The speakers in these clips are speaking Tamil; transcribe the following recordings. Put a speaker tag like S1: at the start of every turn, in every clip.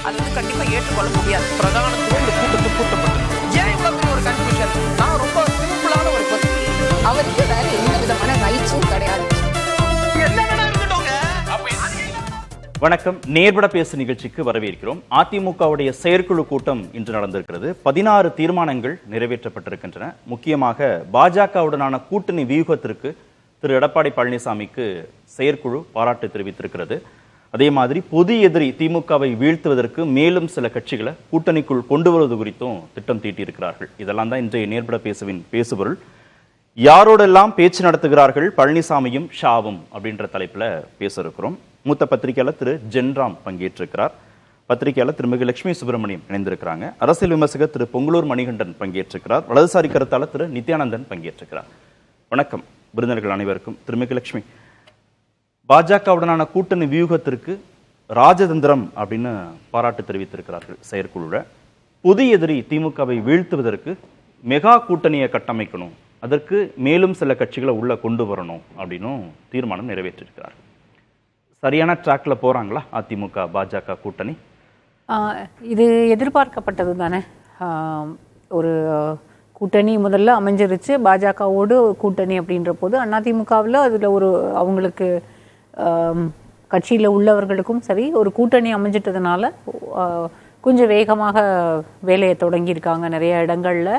S1: அது வந்து கண்டிப்பா ஏற்றுக்கொள்ள முடியாது. பிரதானத்துவம் இந்த கூட்டத்துக்கு கூட்டப்பட்டது. ஏன் இவ்வளவு பெரிய ஒரு கன்ஃபியூஷன்? நான் ரொம்ப சிம்பிளான ஒரு கொஸ்டின்.
S2: அவருக்கு வேற எந்த விதமான ரைட்ஸும் கிடையாது.
S3: வணக்கம். நேர்பட பேசு நிகழ்ச்சிக்கு வரவேற்கிறோம். அதிமுகவுடைய செயற்குழு கூட்டம் இன்று நடந்திருக்கிறது. 16 தீர்மானங்கள் நிறைவேற்றப்பட்டிருக்கின்றன. முக்கியமாக பாஜகவுடனான கூட்டணி வியூகத்திற்கு திரு எடப்பாடி பழனிசாமிக்கு செயற்குழு பாராட்டு தெரிவித்திருக்கிறது. அதே மாதிரி பொது எதிரி திமுகவை வீழ்த்துவதற்கு மேலும் சில கட்சிகளை கூட்டணிக்குள் கொண்டு வருவது குறித்தும் திட்டம் தீட்டியிருக்கிறார்கள். இதெல்லாம் தான் இன்றைய நேர்பட பேசுவின் பேசுபொருள். யாரோடெல்லாம் பேச்சு நடத்துகிறார்கள் பழனிசாமியும் ஷாவும் அப்படின்ற தலைப்புல பேச இருக்கிறோம். மூத்த பத்திரிகையாளர் திரு ஜென்ராம் பங்கேற்றிருக்கிறார். பத்திரிகையாளர் திருமிகு லட்சுமி சுப்பிரமணியம் இணைந்திருக்கிறாங்க. அரசியல் விமர்சகர் திரு பொங்கலூர் மணிகண்டன் பங்கேற்றிருக்கிறார். வலதுசாரி கருத்தாளர் திரு நித்யானந்தன் பங்கேற்றிருக்கிறார். வணக்கம் விருந்தினர்கள் அனைவருக்கும். திருமிகு லட்சுமி, பாஜகவுடனான கூட்டணி வியூகத்திற்கு ராஜதந்திரம் அப்படின்னு பாராட்டு தெரிவித்திருக்கிறார்கள் செயற்குழுல. பொது எதிரி திமுகவை வீழ்த்துவதற்கு மெகா கூட்டணியை கட்டமைக்கணும், அதற்கு மேலும் சில கட்சிகளை உள்ள கொண்டு வரணும் அப்படின்னும் தீர்மானம் நிறைவேற்றிருக்கிறார்கள். சரியான ட்ராக்ல போறாங்களா அதிமுக பாஜக கூட்டணி?
S4: இது எதிர்பார்க்கப்பட்டது தானே. ஒரு கூட்டணி முதல்ல அமைஞ்சிருச்சு, பாஜகவோடு கூட்டணி அப்படின்ற போது அதிமுகவில் அதில் ஒரு அவங்களுக்கு கட்சியில் உள்ளவர்களுக்கும் சரி ஒரு கூட்டணி அமைஞ்சிட்டதுனால கொஞ்சம் வேகமாக வேலையை தொடங்கியிருக்காங்க. நிறைய இடங்களில்,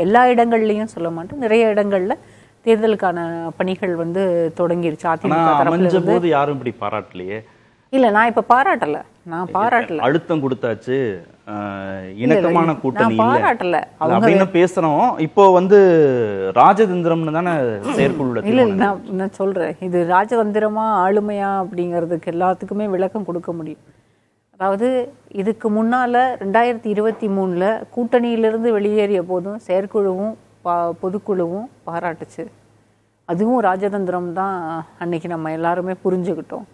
S4: எல்லா இடங்கள்லையும் சொல்ல மாட்டேன், நிறைய இடங்களில் தேர்தலுக்கான பணிகள் வந்து தொடங்கிருச்சு.
S3: அதிமுக யாரும் இப்படி பாராட்டலையே.
S4: இல்ல, நான் இப்ப பாராட்டல,
S3: அழுத்தம் கொடுத்தாச்சு, இணக்கமான கூட்டணி
S4: பாராட்டல
S3: அப்படின்னு பேசுறோம். இப்போ வந்து ராஜதந்திரம்னு தானே செயற்குழு.
S4: இல்ல, நான் சொல்றேன், இது ராஜதந்திரமா ஆளுமையா அப்படிங்கிறதுக்கு எல்லாத்துக்குமே விளக்கம் கொடுக்க முடியும். அதாவது இதுக்கு முன்னால 2023 கூட்டணியிலிருந்து வெளியேறிய போதும் செயற்குழுவும் பொதுக்குழுவும் பாராட்டுச்சு. அதுவும் ராஜதந்திரம் தான் அன்னைக்கு நம்ம எல்லாருமே புரிஞ்சுக்கிட்டோம்.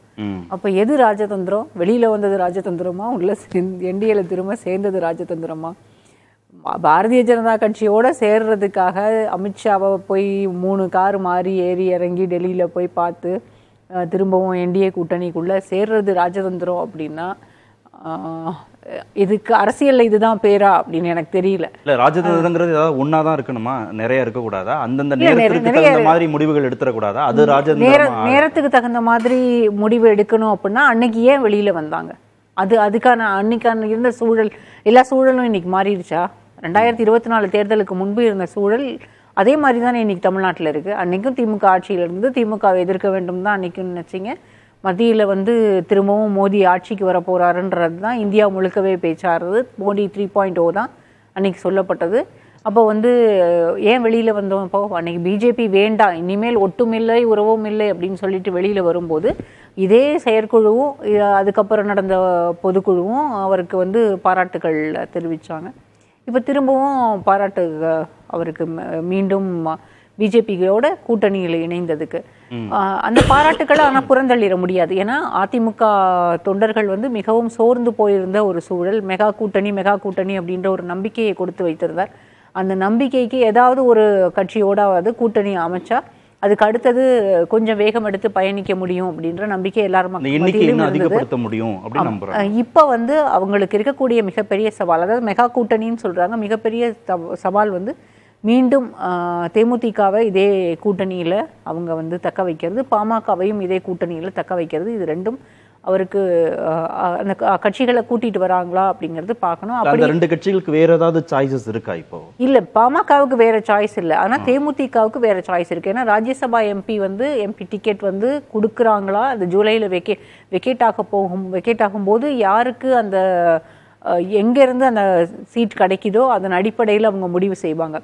S4: அப்ப எது ராஜதந்திரம்? வெளியில வந்தது ராஜதந்திரமா, உள்ள என்டிஏல திரும்ப சேர்ந்தது ராஜதந்திரமா? பாரதிய ஜனதா கட்சியோட சேர்றதுக்காக அமித்ஷாவை போய் 3 கார் மாறி ஏறி இறங்கி டெல்லியில போய் பார்த்து திரும்பவும் என்டிஏ கூட்டணிக்குள்ள சேர்றது ராஜதந்திரம் அப்படின்னா இதுக்கு அரசியல்ல இதுதான் பேரா அப்படின்னு எனக்கு தெரியல.
S3: இல்ல, ராஜதந்திரங்கிறது ஏதாவது ஒன்னாதான் இருக்கணுமா? நிறைய இருக்க கூடாதா? அந்தந்த நேரத்துக்கு தகுந்த மாதிரி முடிவுகள் எடுத்துட கூடாதா? அது ராஜதந்திரம்.
S4: நேரத்துக்கு தகுந்த மாதிரி முடிவு எடுக்கணும் அப்படின்னா அன்னைக்கு ஏன் வெளியில வந்தாங்க? அதுக்கான அன்னைக்கான இருந்த சூழல், எல்லா சூழலும் இன்னைக்கு மாறிடுச்சா? 2024 தேர்தலுக்கு முன்பு இருந்த சூழல் அதே மாதிரி தானே இன்னைக்கு தமிழ்நாட்டில் இருக்கு. அன்னைக்கும் திமுக ஆட்சியில இருந்து திமுகவை எதிர்க்க வேண்டும் தான் அன்னைக்கும் நினைச்சிங்க. மத்தியில் வந்து திரும்பவும் மோடி ஆட்சிக்கு வர போறாருன்றது தான் இந்தியா முழுக்கவே பேச்சாடுறது. மோடி 3.0 தான் அன்னைக்கு சொல்லப்பட்டது. அப்போ வந்து ஏன் வெளியில வந்தோம்? இப்போ அன்னைக்கு பிஜேபி வேண்டாம், இனிமேல் ஒட்டுமில்லை உறவும் இல்லை அப்படின்னு சொல்லிட்டு வெளியில வரும்போது இதே செயற்குழுவும் அதுக்கப்புறம் நடந்த பொதுக்குழுவும் அவருக்கு வந்து பாராட்டுகள் தெரிவிச்சாங்க. இப்போ திரும்பவும் பாராட்டு அவருக்கு மீண்டும் பிஜேபியோட கூட்டணியில் இணைந்ததுக்கு. அந்த பாராட்டுக்களை ஆனால் புறந்தள்ளிட முடியாது. ஏன்னா அதிமுக தொண்டர்கள் வந்து மிகவும் சோர்ந்து போயிருந்த ஒரு சூழல். மெகா கூட்டணி அப்படின்ற ஒரு நம்பிக்கையை கொடுத்து வைத்திருந்தார். அந்த நம்பிக்கைக்கு ஏதாவது ஒரு கட்சியோடாவது கூட்டணி அமைச்சா அதுக்கு அடுத்தது கொஞ்சம் வேகம் எடுத்து பயணிக்க முடியும் அப்படின்ற நம்பிக்கை எல்லாரும் இப்ப வந்து அவங்களுக்கு இருக்கக்கூடிய மிகப்பெரிய சவால், அதாவது மெகா கூட்டணின்னு சொல்றாங்க, மிகப்பெரிய சவால் வந்து மீண்டும் தேமுதிகவை இதே கூட்டணியில அவங்க வந்து தக்க வைக்கிறது, பாமகவையும் இதே கூட்டணியில தக்க வைக்கிறது. இது ரெண்டும் அவருக்கு அந்த கட்சிகளை கூட்டிட்டு வராங்களா அப்படிங்கறது பார்க்கணும்.
S3: அப்படி 2 கட்சிகளுக்கு வேற ஏதாவது சாய்ஸஸ் இருக்கா? இப்போ இல்ல,
S4: பாமகவுக்கு வேற சாய்ஸ் இல்ல, ஆனா தேமுதிகவுக்கு வேற சாய்ஸ் இருக்கு. ஏன்னா ராஜ்யசபா எம்பி டிக்கெட் வந்து கொடுக்குறாங்களா, அது ஜூலைல வெக்கேட் ஆகும் போது யாருக்கு அந்த எங்க இருந்து அந்த சீட் கிடைக்குதோ அதன் அடிப்படையில் அவங்க முடிவு செய்வாங்க.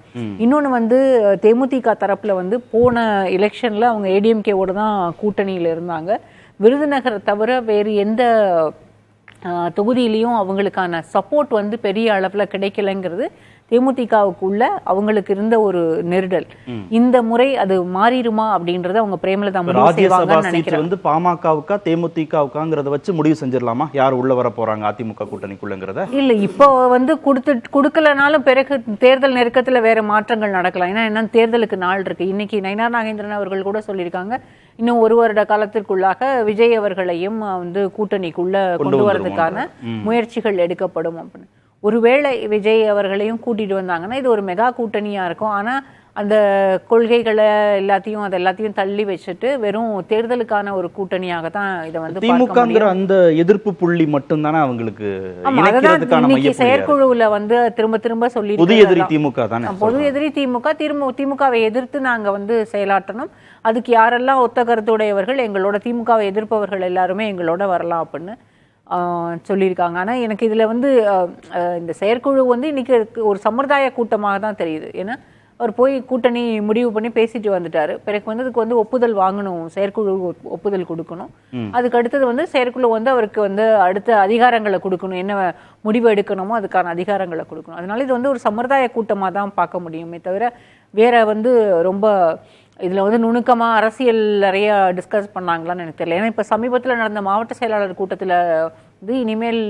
S4: இன்னொன்னு வந்து தேமுதிக தரப்புல வந்து போன எலெக்ஷன்ல அவங்க ஏடிஎம்கேவோட தான் கூட்டணியில இருந்தாங்க. விருதுநகரை தவிர வேறு எந்த தொகுதியிலையும் அவங்களுக்கான சப்போர்ட் வந்து பெரிய அளவுல கிடைக்கலங்கிறது தேமுதிகவுக்குள்ள அவங்களுக்கு இருந்த ஒரு நெருடல். இந்த முறை அது மாறிடுமா அப்படின்றத அவங்க பிரேமலதா
S3: வந்து பாமகவுக்கா தேமுதிகவுக்காங்கிறத வச்சு முடிவு செஞ்சிடலாமா யார் உள்ள வர போறாங்க அதிமுக கூட்டணிக்குள்ளங்கிறத?
S4: இல்ல, இப்போ வந்து கொடுக்கலனாலும் பிறகு தேர்தல் நெருக்கத்துல வேற மாற்றங்கள் நடக்கலாம். ஏன்னா தேர்தலுக்கு நாள் இருக்கு. இன்னைக்கு நயினார் நாகேந்திரன் அவர்கள் கூட சொல்லியிருக்காங்க, இன்னும் ஒரு வருட காலத்திற்குள்ளாக விஜய் அவர்களையும் வந்து கூட்டணிக்குள்ள கொண்டு வரதுக்கான முயற்சிகள் எடுக்கப்படும் அப்படின்னு. ஒருவேளை விஜய் அவர்களையும் கூட்டிட்டு வந்தாங்கன்னா இது ஒரு மெகா கூட்டணியா இருக்கும். ஆனா அந்த கொள்கைகளை எல்லாத்தையும் தள்ளி வச்சுட்டு வெறும் தேர்தலுக்கான ஒரு கூட்டணியாக தான் இதை வந்து
S3: திமுகங்கிற அந்த எதிர்ப்பு புள்ளி மட்டும் தானே அவங்களுக்கு
S4: இன்னைக்கு செயற்குழுவுல வந்து திரும்ப சொல்லி
S3: பொது எதிரி திமுக தானே.
S4: பொது எதிரி திமுகவை எதிர்த்து நாங்க வந்து செயலாற்றணும், அதுக்கு யாரெல்லாம் ஒத்த கருத்துடையவர்கள் எங்களோட திமுகவை எதிர்ப்பவர்கள் எல்லாருமே எங்களோட வரலாம் அப்படின்னு சொல்லியிருக்காங்க. ஆனா எனக்கு இதுல வந்து இந்த செயற்குழு வந்து இன்னைக்கு ஒரு சம்பிரதாய கூட்டமாக தான் தெரியுது. ஏன்னா அவர் போய் கூட்டணி முடிவு பண்ணி பேசிட்டு வந்துட்டாரு. பிறகு வந்து அதுக்கு வந்து ஒப்புதல் வாங்கணும், செயற்குழு ஒப்புதல் கொடுக்கணும். அதுக்கு அடுத்தது வந்து செயற்குழு வந்து அவருக்கு வந்து அடுத்த அதிகாரங்களை கொடுக்கணும், என்ன முடிவு எடுக்கணுமோ அதுக்கான அதிகாரங்களை கொடுக்கணும். அதனால இது வந்து ஒரு சம்பிரதாய கூட்டமாக தான் பார்க்க முடியுமே தவிர வேற வந்து ரொம்ப இதுல வந்து நுணுக்கமா அரசியல் நிறைய டிஸ்கஸ் பண்ணாங்களான்னு எனக்கு தெரியல. ஏன்னா இப்ப சமீபத்தில் நடந்த மாவட்ட செயலாளர் கூட்டத்தில் வந்து இனிமேல்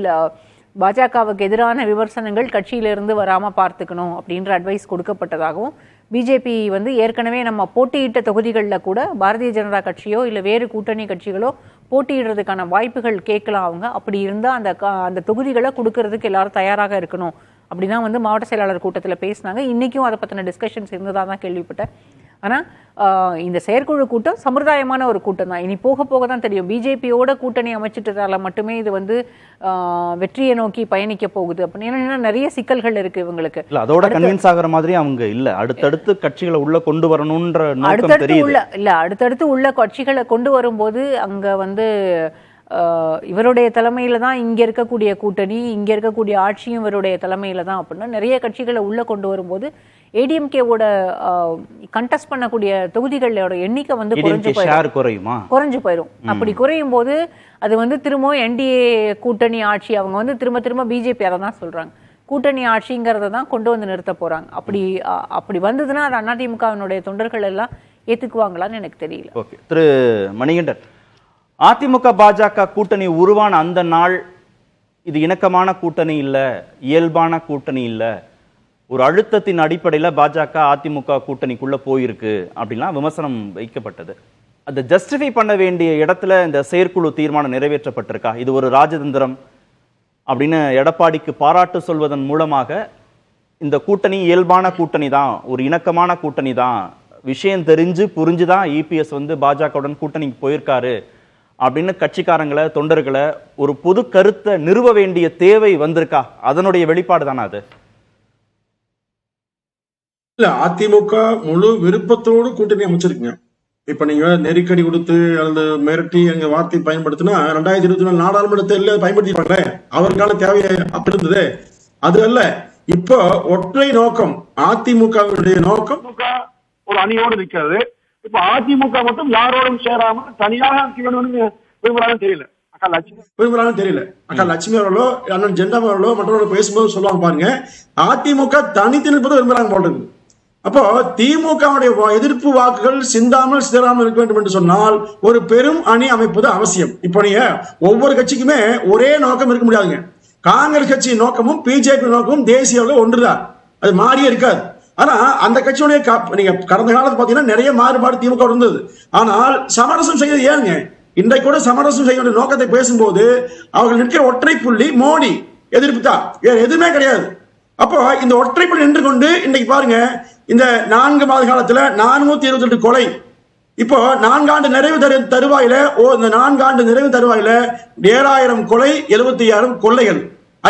S4: பாஜகவுக்கு எதிரான விமர்சனங்கள் கட்சியிலிருந்து வராம பார்த்துக்கணும் அப்படின்ற அட்வைஸ் கொடுக்கப்பட்டதாகவும், பிஜேபி வந்து ஏற்கனவே நம்ம போட்டியிட்ட தொகுதிகளில் கூட பாரதிய ஜனதா கட்சியோ இல்லை வேறு கூட்டணி கட்சிகளோ போட்டியிடுறதுக்கான வாய்ப்புகள் கேட்கலாம். அவங்க அப்படி இருந்தால் அந்த தொகுதிகளை கொடுக்கறதுக்கு எல்லாரும் தயாராக இருக்கணும் அப்படின்னா வந்து மாவட்ட செயலாளர் கூட்டத்தில் பேசினாங்க. இன்னைக்கும் அதை பற்றின டிஸ்கஷன்ஸ் இருந்ததாக தான் கேள்விப்பட்டேன். ஆனால் இந்த செயற்குழு கூட்டம் சம்பிரதாயமான ஒரு கூட்டம் தான். இனி போக போக தான் தெரியும். பிஜேபியோட கூட்டணி அமைச்சிட்டதால மட்டுமே இது வந்து வெற்றியை நோக்கி பயணிக்க போகுது அப்படின்னு நிறைய சிக்கல்கள் இருக்கு இவங்களுக்கு.
S3: அதோட கன்வின்ஸ் ஆகிற மாதிரி அவங்க இல்ல, அடுத்தடுத்து கட்சிகளை உள்ள கொண்டு வரணும்ன்ற
S4: அடுத்தடுத்து உள்ள கட்சிகளை கொண்டு வரும்போது அங்க வந்து இவருடைய தலைமையில தான் இங்க இருக்கக்கூடிய கூட்டணி, இங்க இருக்கக்கூடிய ஆட்சியும் இவருடைய தலைமையில தான் அப்படின்னா நிறைய கட்சிகளை உள்ள கொண்டு வரும்போது ஏடிஎம்கேவோட கண்டெஸ்ட் பண்ணக்கூடிய தொகுதிகளோட எண்ணிக்கை வந்து குறைஞ்சு போயிடும். அப்படி குறையும் போது அது வந்து திரும்ப என்டிஏ கூட்டணி ஆட்சி அவங்க வந்து திரும்ப பிஜேபி அதை தான் சொல்றாங்க, கூட்டணி ஆட்சிங்கிறத தான் கொண்டு வந்து நிறுத்த போறாங்க. அப்படி வந்ததுன்னா அது அதிமுகவினுடைய தொண்டர்கள் எல்லாம் ஏத்துக்குவாங்களான்னு எனக்கு தெரியல.
S3: ஓகே, திரு மணிகண்டன், அதிமுக பாஜக கூட்டணி உருவான அந்த நாள் இது இணக்கமான கூட்டணி இல்ல, இயல்பான கூட்டணி இல்ல, ஒரு அழுத்தத்தின் அடிப்படையில் பாஜக அதிமுக கூட்டணிக்குள்ள போயிருக்கு அப்படின்லாம் விமர்சனம் வைக்கப்பட்டது. அதை ஜஸ்டிஃபை பண்ண வேண்டிய இடத்துல இந்த செயற்குழு தீர்மானம் நிறைவேற்றப்பட்டிருக்கா? இது ஒரு ராஜதந்திரம் அப்படின்னு எடப்பாடிக்கு பாராட்டு சொல்வதன் மூலமாக இந்த கூட்டணி இயல்பான கூட்டணி தான், ஒரு இணக்கமான கூட்டணி தான், விஷயம் தெரிஞ்சு புரிஞ்சுதான் இபிஎஸ் வந்து பாஜகவுடன் கூட்டணிக்கு போயிருக்காரு அப்படின்னு கட்சிக்காரங்களை தொண்டர்களை ஒரு பொது கருத்தை நிறுவ வேண்டிய தேவை வந்திருக்கா? அதனுடைய வெளிப்பாடு தானே அது?
S5: இல்ல, அதிமுக முழு விருப்பத்தோடு கூட்டணி அமைச்சிருக்கீங்க. இப்ப நீங்க நெருக்கடி கொடுத்து அல்லது மிரட்டி எங்க வார்த்தை பயன்படுத்தினா 2024 நாடாளுமன்ற தேர்தலில் பயன்படுத்திப்பாங்க. அவருக்கான தேவையை அப்படி இருந்தது. அது அல்ல, இப்போ ஒற்றை நோக்கம் அதிமுகவுடைய நோக்கம்
S6: ஒரு அணியோடு நிற்கிறது. இப்ப அதிமுக மட்டும் யாரோடும் சேராம தனியாக விரும்புறாங்கன்னு தெரியல. அக்கா லட்சுமி அவர்களோ அண்ணன் ஜெண்டா அவர்களோ மற்றவர்கள் பேசும்போது சொல்லுவாங்க பாருங்க, அதிமுக தனித்து நிற்பது விரும்புறாங்க போன்றது. அப்போ திமுகவுடைய எதிர்ப்பு வாக்குகள் சிந்தாமல் சிதறாமல் இருக்க வேண்டும் என்று சொன்னால் ஒரு பெரும் அணி அமைப்பது அவசியம். இப்போ நீங்க ஒவ்வொரு கட்சிக்குமே ஒரே நோக்கம் இருக்க முடியாதுங்க. காங்கிரஸ் கட்சி நோக்கமும் பிஜேபி நோக்கமும் தேசிய அளவில் ஒன்றுதான், அது மாறியே இருக்காது. ஆனா அந்த கட்சியுடைய நீங்க கடந்த காலத்துல பாத்தீங்கன்னா நிறைய மாறுபாடு திமுக இருந்தது. ஆனால் சமரசம் செய்யறது ஏங்க? இன்றைக்கு கூட சமரசம் செய்ய வேண்டிய நோக்கத்தை பேசும்போது அவர்கள் நிற்கிற ஒற்றை புள்ளி மோடி எதிர்ப்பு தான், வேற எதுவுமே கிடையாது. அப்போ இந்த ஒற்றை புள்ளி நின்று கொண்டு இன்றைக்கு பாருங்க, இந்த 4 மாத காலத்துல 428 கொலை, இப்போ 4 ஆண்டு நிறைவு தருவாயில இந்த 4 ஆண்டு நிறைவு தருவாயில 7000 கொலை, 75,000 கொள்ளைகள்,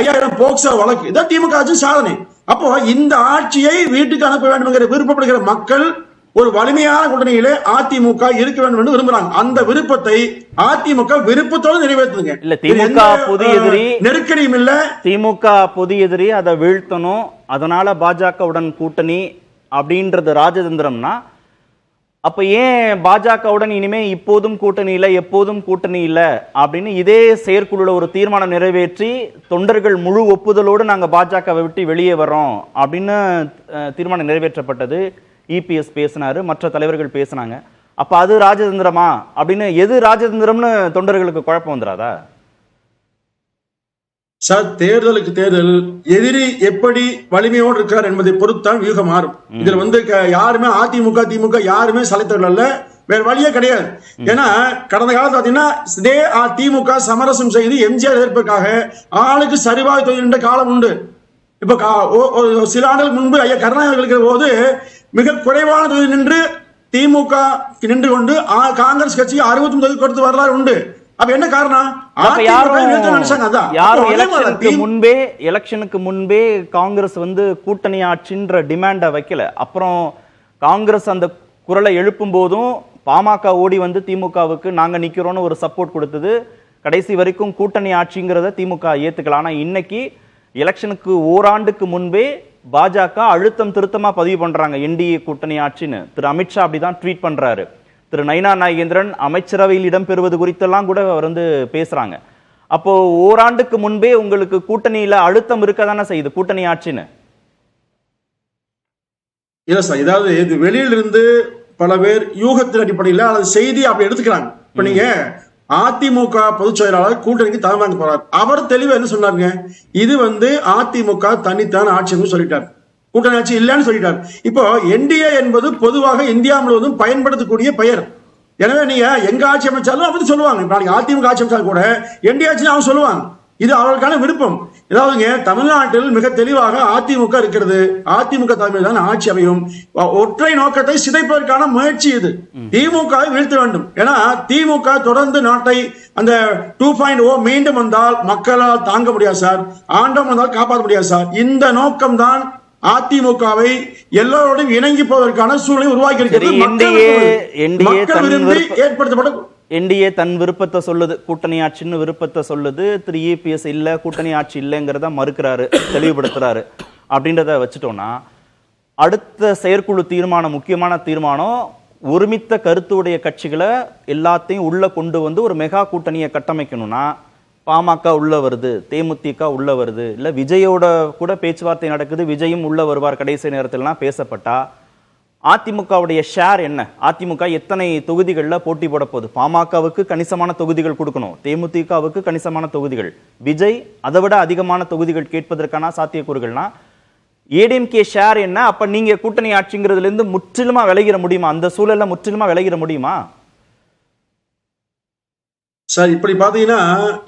S6: 5000 போக்சோ வழக்கு. இதான் திமுக ஆட்சி சாதனை. அப்போ இந்த ஆட்சியை வீட்டுக்கு அனுப்ப வேண்டும் என்கிற விருப்பப்படுகிற மக்கள் ஒரு வலிமையான கூட்டணியிலே அதிமுக இருக்க வேண்டும் என்று விரும்புறாங்க. அந்த விருப்பத்தை அதிமுக விருப்பத்தோடு நிறைவேற்றுங்க.
S3: இல்ல, திமுக பொது எதிரி,
S5: நெருக்கடியும் இல்ல,
S3: திமுக பொது எதிரி, அதை வீழ்த்தணும், அதனால பாஜகவுடன் கூட்டணி அப்படின்றது ராஜதந்திரம்னா அப்ப ஏன் பாஜகவுடன் இனிமே இப்போதும் கூட்டணி இல்லை, எப்போதும் கூட்டணி இல்லை அப்படின்னு இதே செயற்குழுல ஒரு தீர்மானம் நிறைவேற்றி தொண்டர்கள் முழு ஒப்புதலோடு நாங்க பாஜகவை விட்டு வெளியே வர்றோம் அப்படின்னு தீர்மானம் நிறைவேற்றப்பட்டது. இபிஎஸ் பேசினாரு, மற்ற தலைவர்கள் பேசினாங்க. அப்ப அது ராஜதந்திரமா அப்படின்னு எது ராஜதந்திரம்னு தொண்டர்களுக்கு குழப்பம் வந்துடாதா?
S5: சார், தேர்தலுக்கு தேர்தல் எதிரி எப்படி வலிமையோடு இருக்கிறார் என்பதை பொறுத்தான் வியூகம் மாறும். இதுல யாருமே அதிமுக திமுக யாருமே சலைத்தவர்கள் அல்ல. வேற வழியே கிடையாது. ஏன்னா கடந்த காலத்துல பாத்தீங்கன்னா இதே திமுக சமரசம் செய்து எம்ஜிஆர் எதிர்ப்புக்காக ஆளுக்கு சரிவாய் தொகுதி நின்ற காலம் உண்டு. இப்ப சில ஆண்டுகளுக்கு முன்பு ஐயா கருணாநிதி இருக்கிற போது மிக குறைவான தொகுதி நின்று திமுக நின்று கொண்டு காங்கிரஸ் கட்சி 63 தொகுதி கொடுத்து வரலாறு உண்டு. அப்ப என்ன காரணம்?
S3: எலெக்ஷனுக்கு முன்பே காங்கிரஸ் வந்து கூட்டணி ஆட்சின்ற டிமாண்ட வைக்கல. அப்புறம் காங்கிரஸ் அந்த குரலை எழுப்பும் போதும் பாமக ஓடி வந்து திமுகவுக்கு நாங்க நிக்கிறோம்னு ஒரு சப்போர்ட் கொடுத்தது. கடைசி வரைக்கும் கூட்டணி ஆட்சிங்கிறத திமுக ஏத்துக்கலாம். ஆனா இன்னைக்கு எலெக்ஷனுக்கு ஓராண்டுக்கு முன்பே பாஜக அழுத்தம் திருத்தமா பதிவு பண்றாங்க என்டிஏ கூட்டணி ஆட்சின்னு. திரு அமித்ஷா அப்படிதான் ட்வீட் பண்றாரு. திரு நயினா நாகேந்திரன் அமைச்சரவையில் இடம்பெறுவது குறித்தெல்லாம் கூட அவர் வந்து பேசுறாங்க. அப்போ ஓராண்டுக்கு முன்பே உங்களுக்கு கூட்டணியில அழுத்தம் இருக்கதானே செய்யுது கூட்டணி ஆட்சின்னு.
S5: இல்ல சார், இதாவது இது வெளியிலிருந்து பல பேர் யூகத்தின் அடிப்படையில் அல்லது செய்தி அப்படி எடுத்துக்கிறாங்க. இப்ப நீங்க அதிமுக பொதுச் செயலாளர் கூட்டணிக்கு தலைமை போறார். அவர் தெளிவா என்ன சொன்னாருங்க, இது வந்து அதிமுக தனித்தான ஆட்சி சொல்லிட்டார், கூட்டணி ஆட்சி இல்லைன்னு சொல்லிட்டார். இப்போ என்டிஏ என்பது பொதுவாக இந்தியா முழுவதும் பயன்படுத்தக்கூடிய பெயர். எனவே நீங்க எங்க ஆட்சி அமைச்சாலும் அப்படி சொல்லுவாங்க. இப்ப நாளைக்கு அதிமுக ஆட்சி அமைச்சாலும் கூட என்டிஏ ஆட்சி அவங்க சொல்லுவாங்க. இது அவர்களுக்கான விருப்பம். ஏதாவதுங்க தமிழ்நாட்டில் மிக தெளிவாக அதிமுக இருக்கிறது. அதிமுக தலைமையில் தான் ஆட்சி அமையும். ஒற்றை நோக்கத்தை சிதைப்பதற்கான முயற்சி இது. திமுக வீழ்த்த வேண்டும். ஏன்னா திமுக தொடர்ந்து நாட்டை அந்த 2.0 மீண்டும் வந்தால் மக்களால் தாங்க முடியாது சார். ஆண்டம் வந்தால் காப்பாற்ற முடியாது சார். இந்த நோக்கம் தான் அதிமுகவை எல்லோரோடும் இணங்கி போவதற்கான சூழலை உருவாக்கி இருக்கிறது. ஏற்படுத்தப்பட்ட
S3: என்டிஏ தன் விருப்பத்தை சொல்லுது, கூட்டணி ஆட்சின்னு விருப்பத்தை சொல்லுது. திரு இபிஎஸ் இல்ல கூட்டணி ஆட்சி இல்லைங்கிறத மறுக்கிறாரு, தெளிவுபடுத்துறாரு. அப்படின்றத வச்சுட்டோம்னா அடுத்த செயற்குழு தீர்மானம், முக்கியமான தீர்மானம், ஒருமித்த கருத்துடைய கட்சிகளை எல்லாத்தையும் உள்ள கொண்டு வந்து ஒரு மெகா கூட்டணியை கட்டமைக்கணும்னா பாமக உள்ள வருது, தேமுதிக உள்ள வருது, இல்ல விஜயோட கூட பேச்சுவார்த்தை நடக்குது, விஜயும் உள்ள வருவார் கடைசி நேரத்தில்னா பேசப்பட்டா அதிமுகவுடைய ஷேர் என்ன? அதிமுக எத்தனை தொகுதிகளில் போட்டி போட போகுது? பாமகவுக்கு கணிசமான தொகுதிகள் கொடுக்கணும், தேமுதிகவுக்கு கணிசமான தொகுதிகள், விஜய் அதை விட அதிகமான தொகுதிகள் கேட்பதற்கான சாத்தியக்கூறுகள்னா ஏடிஎம்கே ஷேர் என்ன? அப்ப நீங்க கூட்டணி ஆட்சிங்கிறதுல இருந்து முற்றிலுமா விலகிற முடியுமா? அந்த சூழல்ல முற்றிலுமா விலகிற முடியுமா
S5: சார்? இப்படி பாத்தீங்கன்னா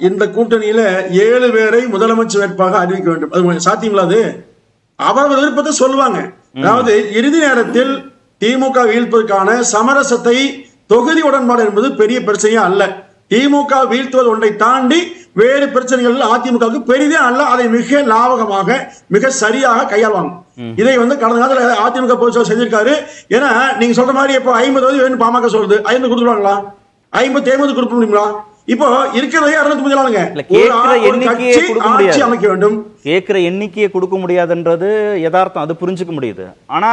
S5: இந்த கூட்டணியில 7 பேரை முதலமைச்சர் வேட்பாக அறிவிக்க வேண்டும். அது சாத்தியங்களா? அது அவரது விருப்பத்தை சொல்லுவாங்க. அதாவது இறுதி நேரத்தில் திமுக வீழ்ப்பதற்கான சமரசத்தை தொகுதி உடன்பாடு என்பது பெரிய பிரச்சனையா அல்ல. திமுக வீழ்த்துவது ஒன்றை தாண்டி வேறு பிரச்சனைகள் அதிமுகவுக்கு பெரிதே அல்ல. அதை மிக லாபகமாக மிக சரியாக கையாளுவாங்க. இதை வந்து கடந்த காலத்தில் அதிமுக பொதுச்செயலாளர் செஞ்சிருக்காரு. ஏன்னா நீங்க சொல்ற மாதிரி இப்போ 50 தொகுதி வேணும் பாமக சொல்றது, 50 கொடுத்துருவாங்களா? 50 தேர்தல் கொடுக்க முடியுங்களா? இப்போ இருக்கிறதே 250 அமைக்க வேண்டும்.
S3: கேட்கிற எண்ணிக்கையை கொடுக்க முடியாதுன்றது யதார்த்தம், அது புரிஞ்சுக்க முடியுது. ஆனா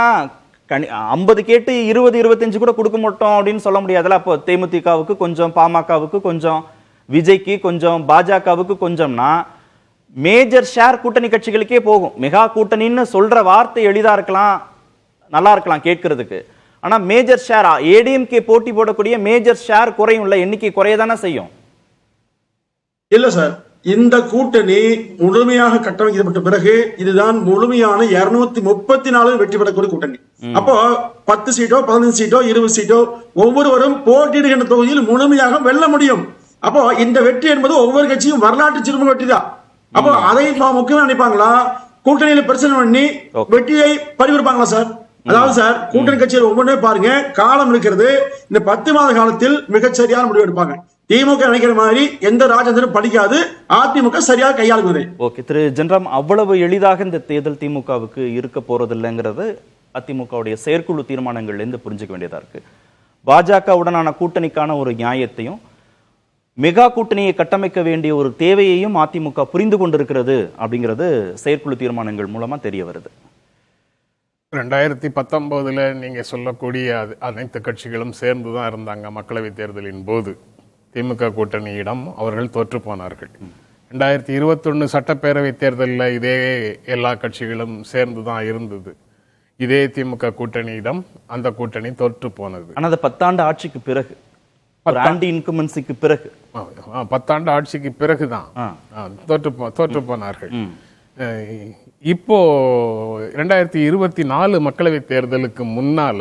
S3: 50 கேட்டு 20, 25 கூட கொடுக்க மாட்டோம் அப்படின்னு சொல்ல முடியாதுல்ல. அப்போ தேமுதிகவுக்கு கொஞ்சம், பாமகவுக்கு கொஞ்சம், விஜய்க்கு கொஞ்சம், பாஜகவுக்கு கொஞ்சம்னா மேஜர் ஷேர் கூட்டணி கட்சிகளுக்கே போகும். மெகா கூட்டணின்னு சொல்ற வார்த்தை எளிதா இருக்கலாம், நல்லா இருக்கலாம் கேட்கறதுக்கு. ஆனா மேஜர் ஷேர் ஏடிஎம்கே போட்டி போடக்கூடிய மேஜர் ஷேர் குறையும், இல்ல எண்ணிக்கை குறையதானே செய்யும்.
S5: இல்ல சார், இந்த கூட்டணி முழுமையாக கட்டமைக்கப்பட்ட பிறகு இதுதான் முழுமையான 234 வெற்றி பெறக்கூடிய கூட்டணி. அப்போ 10 சீட்டோ 15 சீட்டோ 20 சீட்டோ ஒவ்வொருவரும் போட்டியிடுகின்ற தொகுதியில் முழுமையாக வெல்ல முடியும். அப்போ இந்த வெற்றி என்பது ஒவ்வொரு கட்சியும் வரலாற்று சிறப்பு வெற்றி தான். அப்போ அதை முக்கியமா நினைப்பாங்களா? கூட்டணியில பிரச்சனை பண்ணி வெற்றியை பறிவிருப்பாங்களா சார்? அதாவது சார், கூட்டணி கட்சியில் ஒவ்வொன்றே பாருங்க, காலம் இருக்கிறது. இந்த 10 மாத காலத்தில் மிகச்சரியான முடிவு எடுப்பாங்க. திமுக நினைக்கிற மாதிரி எந்த ராஜேந்திரனும் படிக்காது, அதிமுக சரியாக கையாளுவது.
S3: ஓகே திரு ஜென்ராம், அவ்வளவு எளிதாக இந்த தேர்தல் திமுகவுக்கு இருக்க போறதில்லைங்கிறது அதிமுகவுடைய செயற்குழு தீர்மானங்கள்ல இருந்து புரிஞ்சுக்க வேண்டியதா இருக்கு. பாஜகவுடனான கூட்டணிக்கான ஒரு நியாயத்தையும் மெகா கூட்டணியை கட்டமைக்க வேண்டிய ஒரு தேவையையும் அதிமுக புரிந்து கொண்டிருக்கிறது அப்படிங்கிறது செயற்குழு தீர்மானங்கள் மூலமா தெரிய வருது.
S7: 2019 நீங்க சொல்லக்கூடிய அனைத்து கட்சிகளும் சேர்ந்துதான் இருந்தாங்க. மக்களவை தேர்தலின் போது திமுக கூட்டணியிடம் அவர்கள் தோற்று போனார்கள். 2021 சட்டப்பேரவை தேர்தலில் இதே எல்லா கட்சிகளும் சேர்ந்துதான் இருந்தது. இதே திமுக கூட்டணியிடம் அந்த கூட்டணி தோற்று போனது.
S3: ஆனா 10 ஆண்டு ஆட்சிக்கு பிறகு, ஆன்டி இன்கம்பன்சிக்கு பிறகு,
S7: 10 ஆண்டு ஆட்சிக்கு பிறகுதான் தோற்று போனார்கள். இப்போ 2024 மக்களவை தேர்தலுக்கு முன்னால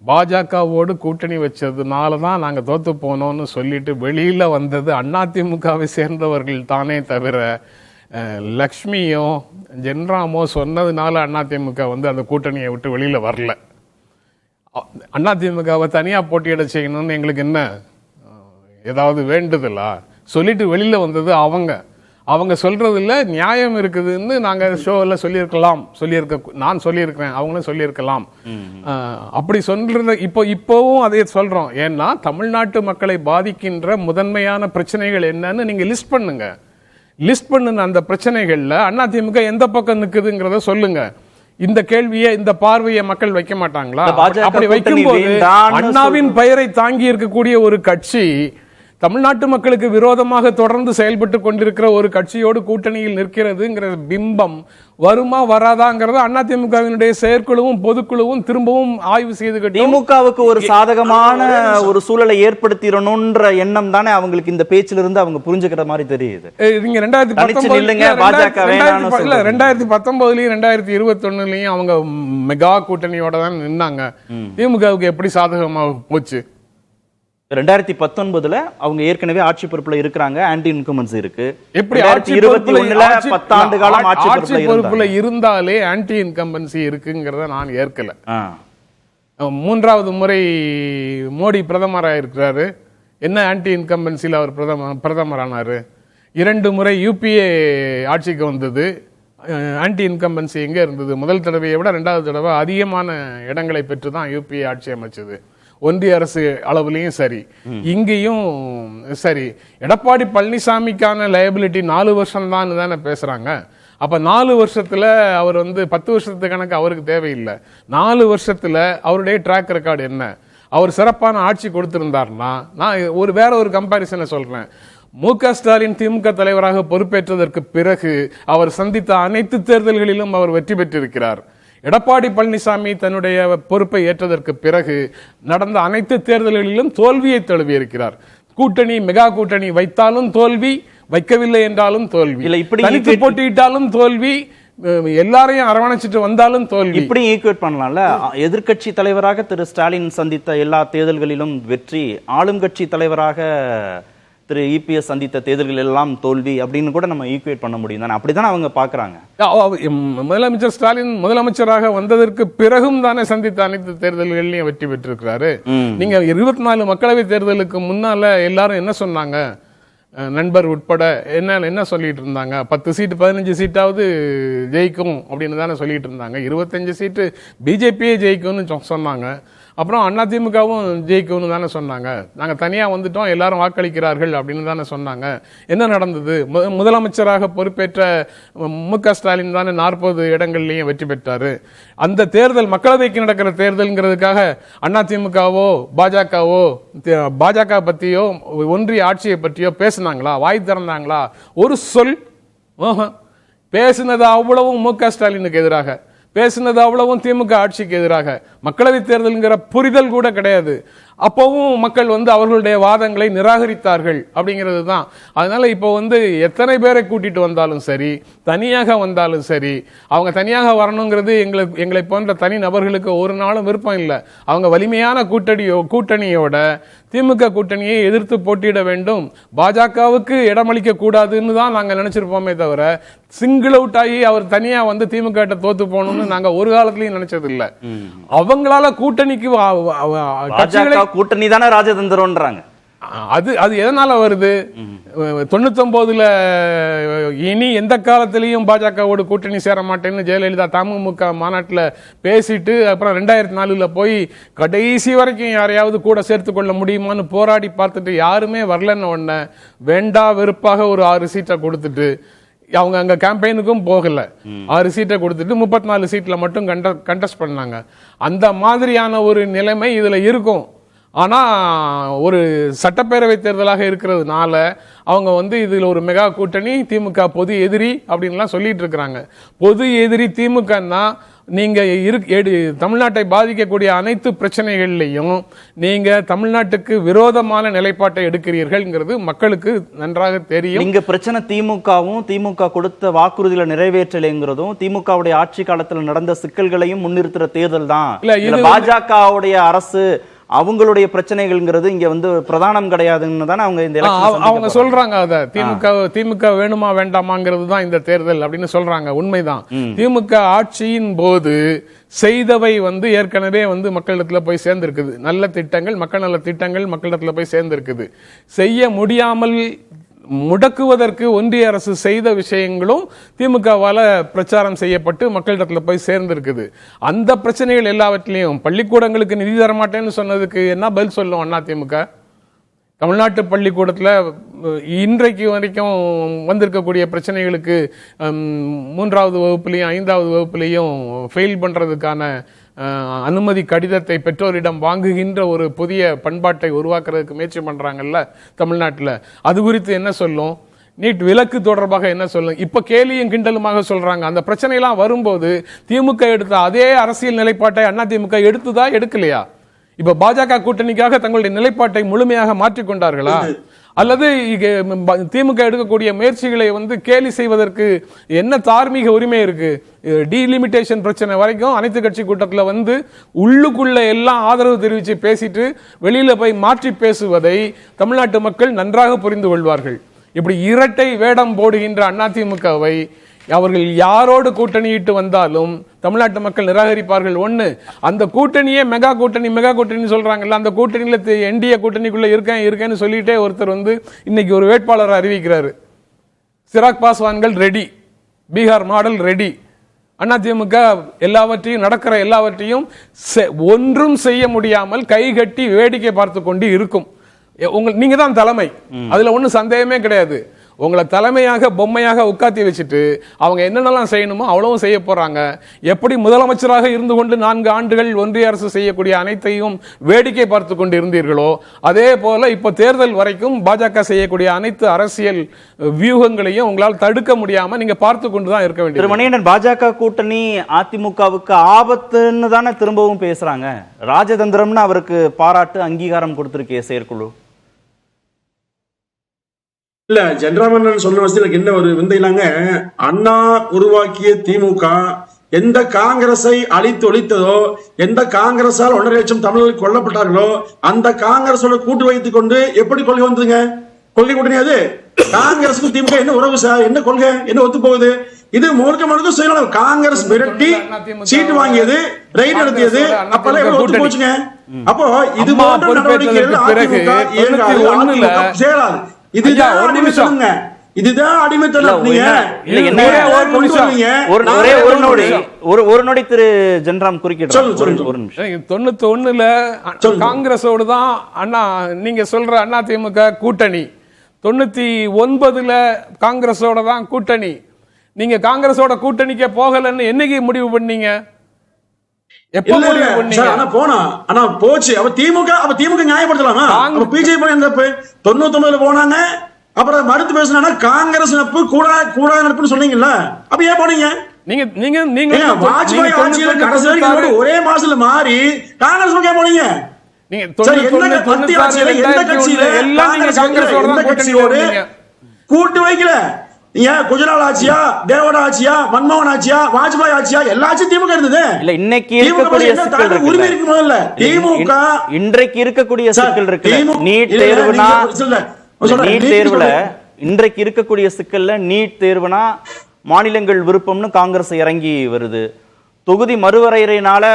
S7: பாஜகவோடு கூட்டணி வச்சதுனால தான் நாங்கள் தோத்து போனோம்னு சொல்லிட்டு வெளியில் வந்தது அதிமுகவை சேர்ந்தவர்கள் தானே தவிர லக்ஷ்மியோ ஜென்ராமோ சொன்னதுனால அதிமுக வந்து அந்த கூட்டணியை விட்டு வெளியில் வரல. அதிமுகவை தனியாக போட்டியிட செய்யணும்னு எங்களுக்கு என்ன ஏதாவது வேண்டுதலா? சொல்லிட்டு வெளியில் வந்தது அவங்க சொல்றதுல நியாயம் இருக்குதுன்னு நாங்கள் ஷோவில் நான் சொல்லியிருக்கிறேன், அவங்களும் சொல்லியிருக்கலாம். அப்படி சொல்றத இப்போவும் அதே சொல்றோம். ஏன்னா தமிழ்நாட்டு மக்களை பாதிக்கின்ற முதன்மையான பிரச்சனைகள் என்னன்னு நீங்க லிஸ்ட் பண்ணுங்க. லிஸ்ட் பண்ணுன அந்த பிரச்சனைகள்ல அதிமுக எந்த பக்கம் நிக்குதுங்கிறத சொல்லுங்க. இந்த கேள்வியை, இந்த பார்வையை மக்கள் வைக்க மாட்டாங்களா? அப்படி வைக்கும்போது அண்ணாவின் பெயரை தாங்கி இருக்கக்கூடிய ஒரு கட்சி தமிழ்நாட்டு மக்களுக்கு விரோதமாக தொடர்ந்து செயல்பட்டு கொண்டிருக்கிற ஒரு கட்சியோடு கூட்டணியில் நிற்கிறதுங்கிற பிம்பம் வருமா வராதாங்கிறத அதிமுகவினுடைய செயற்குழுவும் பொதுக்குழுவும் திரும்பவும் ஆய்வு செய்து
S3: திமுகவுக்கு ஒரு சாதகமான ஒரு சூழலை ஏற்படுத்திடணும்ன்ற எண்ணம் தானே அவங்களுக்கு இந்த பேச்சில இருந்து அவங்க புரிஞ்சுக்கிற மாதிரி தெரியுது.
S7: நீங்க 2019லயும் 2021லயும் அவங்க மெகா கூட்டணியோட தான் நின்னாங்க. திமுகவுக்கு எப்படி சாதகமா போச்சு?
S3: 2019 அவங்க ஏற்கனவே ஆட்சி பொறுப்புல இருக்கிறாங்க, ஆன்டி இன்கம்பன்சி இருக்கு.
S7: எப்படி 2021 10 ஆண்டு காலம் ஆட்சி பொறுப்புல இருந்தாலே ஆன்டி இன்கம்பன்சி இருக்குங்கிறத நான் ஏற்கல. 3வது முறை மோடி பிரதமராக இருக்கிறாரு. என்ன ஆன்டி இன்கம்பன்சியில் அவர் பிரதமரானாரு? 2 முறை யூபிஏ ஆட்சிக்கு வந்தது. ஆன்டி இன்கம்பன்சி எங்க இருந்தது? முதல் தடவையை விட 2வது தடவை அதிகமான இடங்களை பெற்று தான் யூபிஏ ஆட்சி அமைச்சது. ஒன்றிய அரசு அளவுலையும் சரி, இங்கேயும் சரி. எடப்பாடி பழனிசாமிக்கான லயபிலிட்டி 4 வருஷம் தான் தானே பேசுறாங்க. அப்ப 4 வருஷத்துல அவர் வந்து 10 வருஷத்து கணக்கு அவருக்கு தேவையில்லை. 4 வருஷத்துல அவருடைய ட்ராக் ரெக்கார்டு என்ன? அவர் சிறப்பான ஆட்சி கொடுத்திருந்தார்னா, நான் வேற ஒரு கம்பாரிசனை சொல்றேன். மு.க. ஸ்டாலின் திமுக தலைவராக பொறுப்பேற்றதற்கு பிறகு அவர் சந்தித்த அனைத்து தேர்தல்களிலும் அவர் வெற்றி பெற்றிருக்கிறார். எடப்பாடி பழனிசாமி தன்னுடைய பொறுப்பை ஏற்றதற்கு பிறகு நடந்த அனைத்து தேர்தல்களிலும் தோல்வியை தழுவியிருக்கிறார். கூட்டணி, மெகா கூட்டணி வைத்தாலும் தோல்வி, வைக்கவில்லை என்றாலும் தோல்வி, தனித்து போட்டியிட்டாலும் தோல்வி, எல்லாரையும் அரவணைச்சிட்டு வந்தாலும் தோல்வி.
S3: இப்படி ஈக்குவேட் பண்ணலாம்ல. எதிர்கட்சி தலைவராக திரு ஸ்டாலின் சந்தித்த எல்லா தேர்தல்களிலும் வெற்றி, ஆளும் கட்சி தலைவராக திரு இபிஎஸ் சந்தித்த தேர்தல்கள் எல்லாம் தோல்வி அப்படின்னு கூட நம்ம ஈக்குவேட் பண்ண முடியும் தானே? அப்படித்தானே அவங்க பாக்குறாங்க.
S7: முதலமைச்சர் ஸ்டாலின் முதலமைச்சராக வந்ததற்கு பிறகும் தானே சந்தித்த அனைத்து தேர்தல்களையும் வெற்றி பெற்றிருக்கிறாரு. நீங்க 24 மக்களவை தேர்தலுக்கு முன்னால எல்லாரும் என்ன சொன்னாங்க? நண்பர் உட்பட என்ன சொல்லிட்டு இருந்தாங்க? 10 சீட்டு 15 சீட்டாவது ஜெயிக்கும் அப்படின்னு தானே சொல்லிட்டு இருந்தாங்க. 25 சீட்டு பிஜேபியே ஜெயிக்கும்னு சொன்னாங்க. அப்புறம் அதிமுகவும் ஜெயிக்கும்னு தானே சொன்னாங்க. நாங்கள் தனியாக வந்துட்டோம், எல்லாரும் வாக்களிக்கிறார்கள் அப்படின்னு தானே சொன்னாங்க. என்ன நடந்தது? முதலமைச்சராக பொறுப்பேற்ற மு.க. ஸ்டாலின் தானே 40 இடங்கள்லையும் வெற்றி பெற்றாரு. அந்த தேர்தல் மக்களவைக்கு நடக்கிற தேர்தல்ங்கிறதுக்காக அதிமுகவோ பாஜக பற்றியோ ஒன்றிய ஆட்சியை பற்றியோ பேசினாங்களா? வாய் திறந்தாங்களா? ஒரு சொல் பேசினது அவ்வளவும் மு.க. ஸ்டாலினுக்கு எதிராக, பேசினது அவ்வளவும் திமுக ஆட்சிக்கு எதிராக. மக்களவை தேர்தல்ங்கிற புரிதல் கூட கிடையாது. அப்பவும் மக்கள் வந்து அவர்களுடைய வாதங்களை நிராகரித்தார்கள் அப்படிங்கிறது தான். அதனால இப்போ வந்து எத்தனை பேரை கூட்டிட்டு வந்தாலும் சரி, தனியாக வந்தாலும் சரி, அவங்க தனியாக வரணுங்கிறது எங்களை போன்ற தனி நபர்களுக்கு ஒரு நாளும் விருப்பம் இல்லை. அவங்க வலிமையான கூட்டணியோட திமுக கூட்டணியை எதிர்த்து போட்டியிட வேண்டும், பாஜகவுக்கு இடமளிக்க கூடாதுன்னு தான் நாங்க நினைச்சிருப்போமே தவிர, சிங்கிள் அவுட் ஆகி அவர் தனியா வந்து திமுக கிட்ட தோத்து போகணும்னு நாங்க ஒரு காலத்திலயும் நினைச்சது இல்லை. அவங்களால கூட்டணிக்கு
S3: கூட்டணி தானே ராஜதந்திரம்ன்றாங்க.
S7: அது எதனால வருது? 99ல இனி எந்த காலத்திலையும் பாஜகவோடு கூட்டணி சேர மாட்டேன்னு ஜெயலலிதா தமுமுக மாநாட்டில் பேசிட்டு, அப்புறம் 2004 போய் கடைசி வரைக்கும் யாரையாவது கூட சேர்த்து கொள்ள முடியுமான்னு போராடி பார்த்துட்டு யாருமே வரலன்னு உடனே வேண்டா வெறுப்பாக ஒரு 6 சீட்டை கொடுத்துட்டு அவங்க அங்க கேம்பெயினுக்கும் போகல, 6 சீட்டை கொடுத்துட்டு 34 சீட்ல மட்டும் கண்டெஸ்ட் பண்ணாங்க. அந்த மாதிரியான ஒரு நிலைமை இதுல இருக்கும். ஆனா ஒரு சட்டப்பேரவை தேர்தலாக இருக்கிறதுனால அவங்க வந்து இதுல ஒரு மெகா கூட்டணி, திமுக பொது எதிரி அப்படின்லாம் சொல்லிட்டு இருக்கிறாங்க. பொது எதிரி திமுகன்னா நீங்க தமிழ்நாட்டை பாதிக்கக்கூடிய அனைத்து பிரச்சனைகள்லையும் நீங்க தமிழ்நாட்டுக்கு விரோதமான நிலைப்பாட்டை எடுக்கிறீர்கள்ங்கிறது மக்களுக்கு நன்றாக தெரியும்.
S3: இங்க பிரச்சனை திமுக கொடுத்த வாக்குறுதிகளை நிறைவேற்றலைங்கிறதும் திமுகவுடைய ஆட்சி காலத்தில் நடந்த சிக்கல்களையும் முன்னிறுத்துற தேர்தல் தான். இல்ல பாஜகவுடைய அரசு அவங்களுடைய பிரச்சனைகள்ங்கிறது இங்க வந்து பிரதானம் கிடையாதுன்னு தானே அவங்க
S7: சொல்றாங்க. அத திமுக வேணுமா வேண்டாமாங்கிறது தான் இந்த தேர்தல் அப்படின்னு சொல்றாங்க. உண்மைதான். திமுக ஆட்சியின் போது செய்தவை வந்து ஏற்கனவே வந்து மக்களிடத்துல போய் சேர்ந்திருக்குது. நல்ல திட்டங்கள், மக்கள் நல திட்டங்கள் மக்களிடத்துல போய் சேர்ந்திருக்குது. செய்ய முடியாமல் முடக்குவதற்கு ஒன்றிய அரசு செய்த விஷயங்களும் திமுகவால பிரச்சாரம் செய்யப்பட்டு மக்களிடத்துல போய் சேர்ந்திருக்குது. அந்த பிரச்சனைகள் எல்லாவற்றிலையும் பள்ளிக்கூடங்களுக்கு நிதி தரமாட்டேன்னு சொன்னதுக்கு என்ன பதில் சொல்லும் அதிமுக? தமிழ்நாட்டு பள்ளிக்கூடத்துல இன்றைக்கு வரைக்கும் வந்திருக்கக்கூடிய பிரச்சனைகளுக்கு 3வது வகுப்புலையும் 5வது வகுப்புலையும் ஃபெயில் பண்றதுக்கான அனுமதி கடிதத்தை பெற்றோரிடம் வாங்குகின்ற ஒரு புதிய பண்பாட்டை உருவாக்குறதுக்கு முயற்சி பண்றாங்கல்ல தமிழ்நாட்டில், அது குறித்து என்ன சொல்லும்? நீட் விலக்கு தொடர்பாக என்ன சொல்லும்? இப்ப கேலியும் கிண்டலுமாக சொல்றாங்க. அந்த பிரச்சனை எல்லாம் வரும்போது திமுக எடுத்த அதே அரசியல் நிலைப்பாட்டை அதிமுக எடுத்துதா எடுக்கலையா? இப்ப பாஜக கூட்டணிக்காக தங்களுடைய நிலைப்பாட்டை முழுமையாக மாற்றிக்கொண்டார்களா? அல்லது திமுக எடுக்கக்கூடிய முயற்சிகளை வந்து கேலி செய்வதற்கு என்ன தார்மீக உரிமை இருக்கு? டீலிமிட்டேஷன் பிரச்சனை வரைக்கும் அனைத்து கட்சி கூட்டத்தில் வந்து உள்ளுக்குள்ள எல்லாம் ஆதரவு தெரிவித்து பேசிட்டு வெளியில போய் மாற்றி பேசுவதை தமிழ்நாட்டு மக்கள் நன்றாக புரிந்து கொள்வார்கள். இப்படி இரட்டை வேடம் போடுகின்ற அதிமுகவை அவர்கள் யாரோடு கூட்டணியிட்டு வந்தாலும் தமிழ்நாட்டு மக்கள் நிராகரிப்பார்கள். ஒண்ணு, அந்த கூட்டணியே மெகா கூட்டணி சொல்றாங்கல்ல, அந்த கூட்டணியில என்டிஏ கூட்டணிக்குள்ள இருக்கேன்னு சொல்லிட்டே ஒருத்தர் வந்து இன்னைக்கு ஒரு வேட்பாளரை அறிவிக்கிறாரு. சிராக் பாஸ்வான்கள் ready, Bihar model ready. AIADMK எல்லாவற்றையும் நடக்கிற எல்லாவற்றையும் ஒன்றும் செய்ய முடியாமல் கைகட்டி வேடிக்கை பார்த்து கொண்டு இருக்கும். நீங்க தான் தலைமை, அதுல ஒன்னும் சந்தேகமே கிடையாது. உங்களை தலைமையாக பொம்மையாக உட்காத்தி வச்சுட்டு அவங்க என்னென்னலாம் செய்யணுமோ அவ்வளவும் செய்ய போறாங்க. எப்படி முதலமைச்சராக இருந்து கொண்டு 4 ஆண்டுகள் ஒன்றிய அரசு செய்யக்கூடிய அனைத்தையும் வேடிக்கை பார்த்து கொண்டு இருந்தீர்களோ அதே போல இப்ப தேர்தல் வரைக்கும் பாஜக செய்யக்கூடிய அனைத்து அரசியல் வியூகங்களையும் உங்களால் தடுக்க முடியாம நீங்க பார்த்து கொண்டுதான் இருக்க வேண்டியது.
S3: மணிகண்டன், பாஜக கூட்டணி அதிமுகவுக்கு ஆபத்துன்னு தானே திரும்பவும் பேசுறாங்க. ராஜதந்திரம்னு அவருக்கு பாராட்டு அங்கீகாரம் கொடுத்திருக்கே செயற்குழு.
S5: இல்ல, ஜென்ராமன் சொன்ன வசதிக்கு என்ன ஒரு விந்தையிலாங்க, அண்ணா உருவாக்கிய திமுக எந்த காங்கிரஸை அழித்து ஒழித்ததோ, எந்த காங்கிரஸால் 1.5 லட்சம் தமிழர்கள் கொல்லப்பட்டார்களோ அந்த காங்கிரஸோட கூட்டு வைத்துக் கொண்டு எப்படி கொள்கை வந்ததுங்க? கொள்கை கூட்டணி அது. காங்கிரஸுக்கு திமுக என்ன உறவு சார்? என்ன கொள்கை? என்ன ஒத்து போகுது? இது முழுக்க செய்யலாம். காங்கிரஸ் மிரட்டி சீட்டு வாங்கியது, ரைட் நடத்தியது, அப்பெல்லாம் எவ்வளவு ஒத்து போச்சுங்க. அப்போ இது போன்ற நடவடிக்கைகள் சேராது. இதுதான் அடிமைத்தனம். இதுதான் அடிமைத்தனம்.
S3: ஒரு நொடி திரு ஜென்ராம் குறுக்கிட்டு ஒரு நிமிஷம்.
S7: 91ல காங்கிரஸோடு தான் அண்ணா நீங்க சொல்ற அதிமுக கூட்டணி, 99ல காங்கிரஸோட தான் கூட்டணி. நீங்க காங்கிரஸோட கூட்டணிக்கு போகலன்னு என்னைக்கு முடிவு பண்ணீங்க?
S5: நியாயப்படுத்தலாமா? பிஜேபி 99 போனாங்க, அப்புறம் மறுத்து பேசினா காங்கிரஸ் நட்பு கூடாத நட்புன்னு சொன்னீங்கல்ல, அப்ப ஏன் போனீங்க? நீங்க வாஜ்பாய் ஆட்சியில் கடைசி ஒரே மாசத்துல மாறி காங்கிரஸ் பக்கம் போனீங்க. கூட்டு வைக்கல. குஜராத் ஆட்சியா, தேவட ஆட்சியா, மன்மோகன் ஆட்சியா, வாஜ்பாய் ஆட்சியா, எல்லா ஆட்சியும் திமுக இருந்தது.
S3: இல்ல, இன்னைக்கு இருக்கக்கூடிய சிக்கல்
S5: உரிமை இருக்கு. முதல்ல திமுக
S3: இன்றைக்கு இருக்கக்கூடிய சிக்கல் இருக்கு. நீட் தேர்வுனா, நீட் தேர்வுல இன்றைக்கு இருக்கக்கூடிய சிக்கல்ல நீட் தேர்வுனா மாநிலங்கள் விருப்பம்னு காங்கிரஸ் இறங்கி வருது. தொகுதி மறுவரையறையினால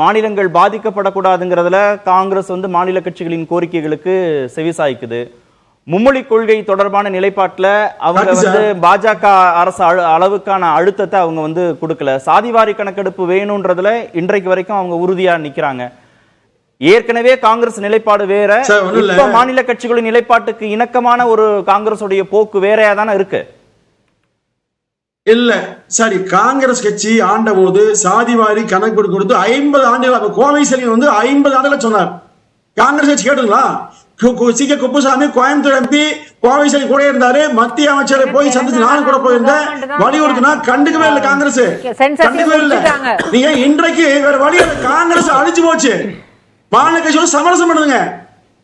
S3: மாநிலங்கள் பாதிக்கப்படக்கூடாதுங்கிறதுல காங்கிரஸ் வந்து மாநில கட்சிகளின் கோரிக்கைகளுக்கு செவிசாய்க்குது. மும்மொழி கொள்கை தொடர்பான நிலைப்பாட்டில் அவங்க வந்து பாஜக அரசு அளவுக்கான அழுத்தத்தை அவங்க வந்து கொடுக்கல. சாதிவாரி கணக்கெடுப்பு வேணும்ன்றதுல இன்றைக்கு வரைக்கும் அவங்க உறுதியா நிக்கிறாங்க. ஏற்கனவே காங்கிரஸ் நிலைப்பாடு வேற, இப்ப மாநில கட்சிகளின் நிலைப்பாட்டுக்கு இணக்கமான ஒரு காங்கிரஸுடைய போக்கு வேறையா தானே இருக்கு.
S5: இல்ல சரி, காங்கிரஸ் கட்சி ஆண்ட போது சாதிவாரி கணக்கு கொடுத்து 50 ஆண்டுகள், கோவை செல்வன் வந்து 50 ஆண்டுகள் சொன்னார். காங்கிரஸ் கட்சி கேட்டுங்களா? சி.கே. குப்புசாமி கோயம்புத்தூர் எம்பி கோவை சைடு கூட இருந்தாரு, மத்திய அமைச்சரை போய் சந்திச்சு நானும் கூட போயிருந்தேன். வலியுறுத்தினா கண்டுக்கவே இல்லை காங்கிரஸ், கண்டுக்கவே இல்லை. நீங்க இன்றைக்கு வேற வழி காங்கிரஸ் அழிச்சு போச்சு, மாநில கட்சியோட சமரசம் பண்ணுங்க.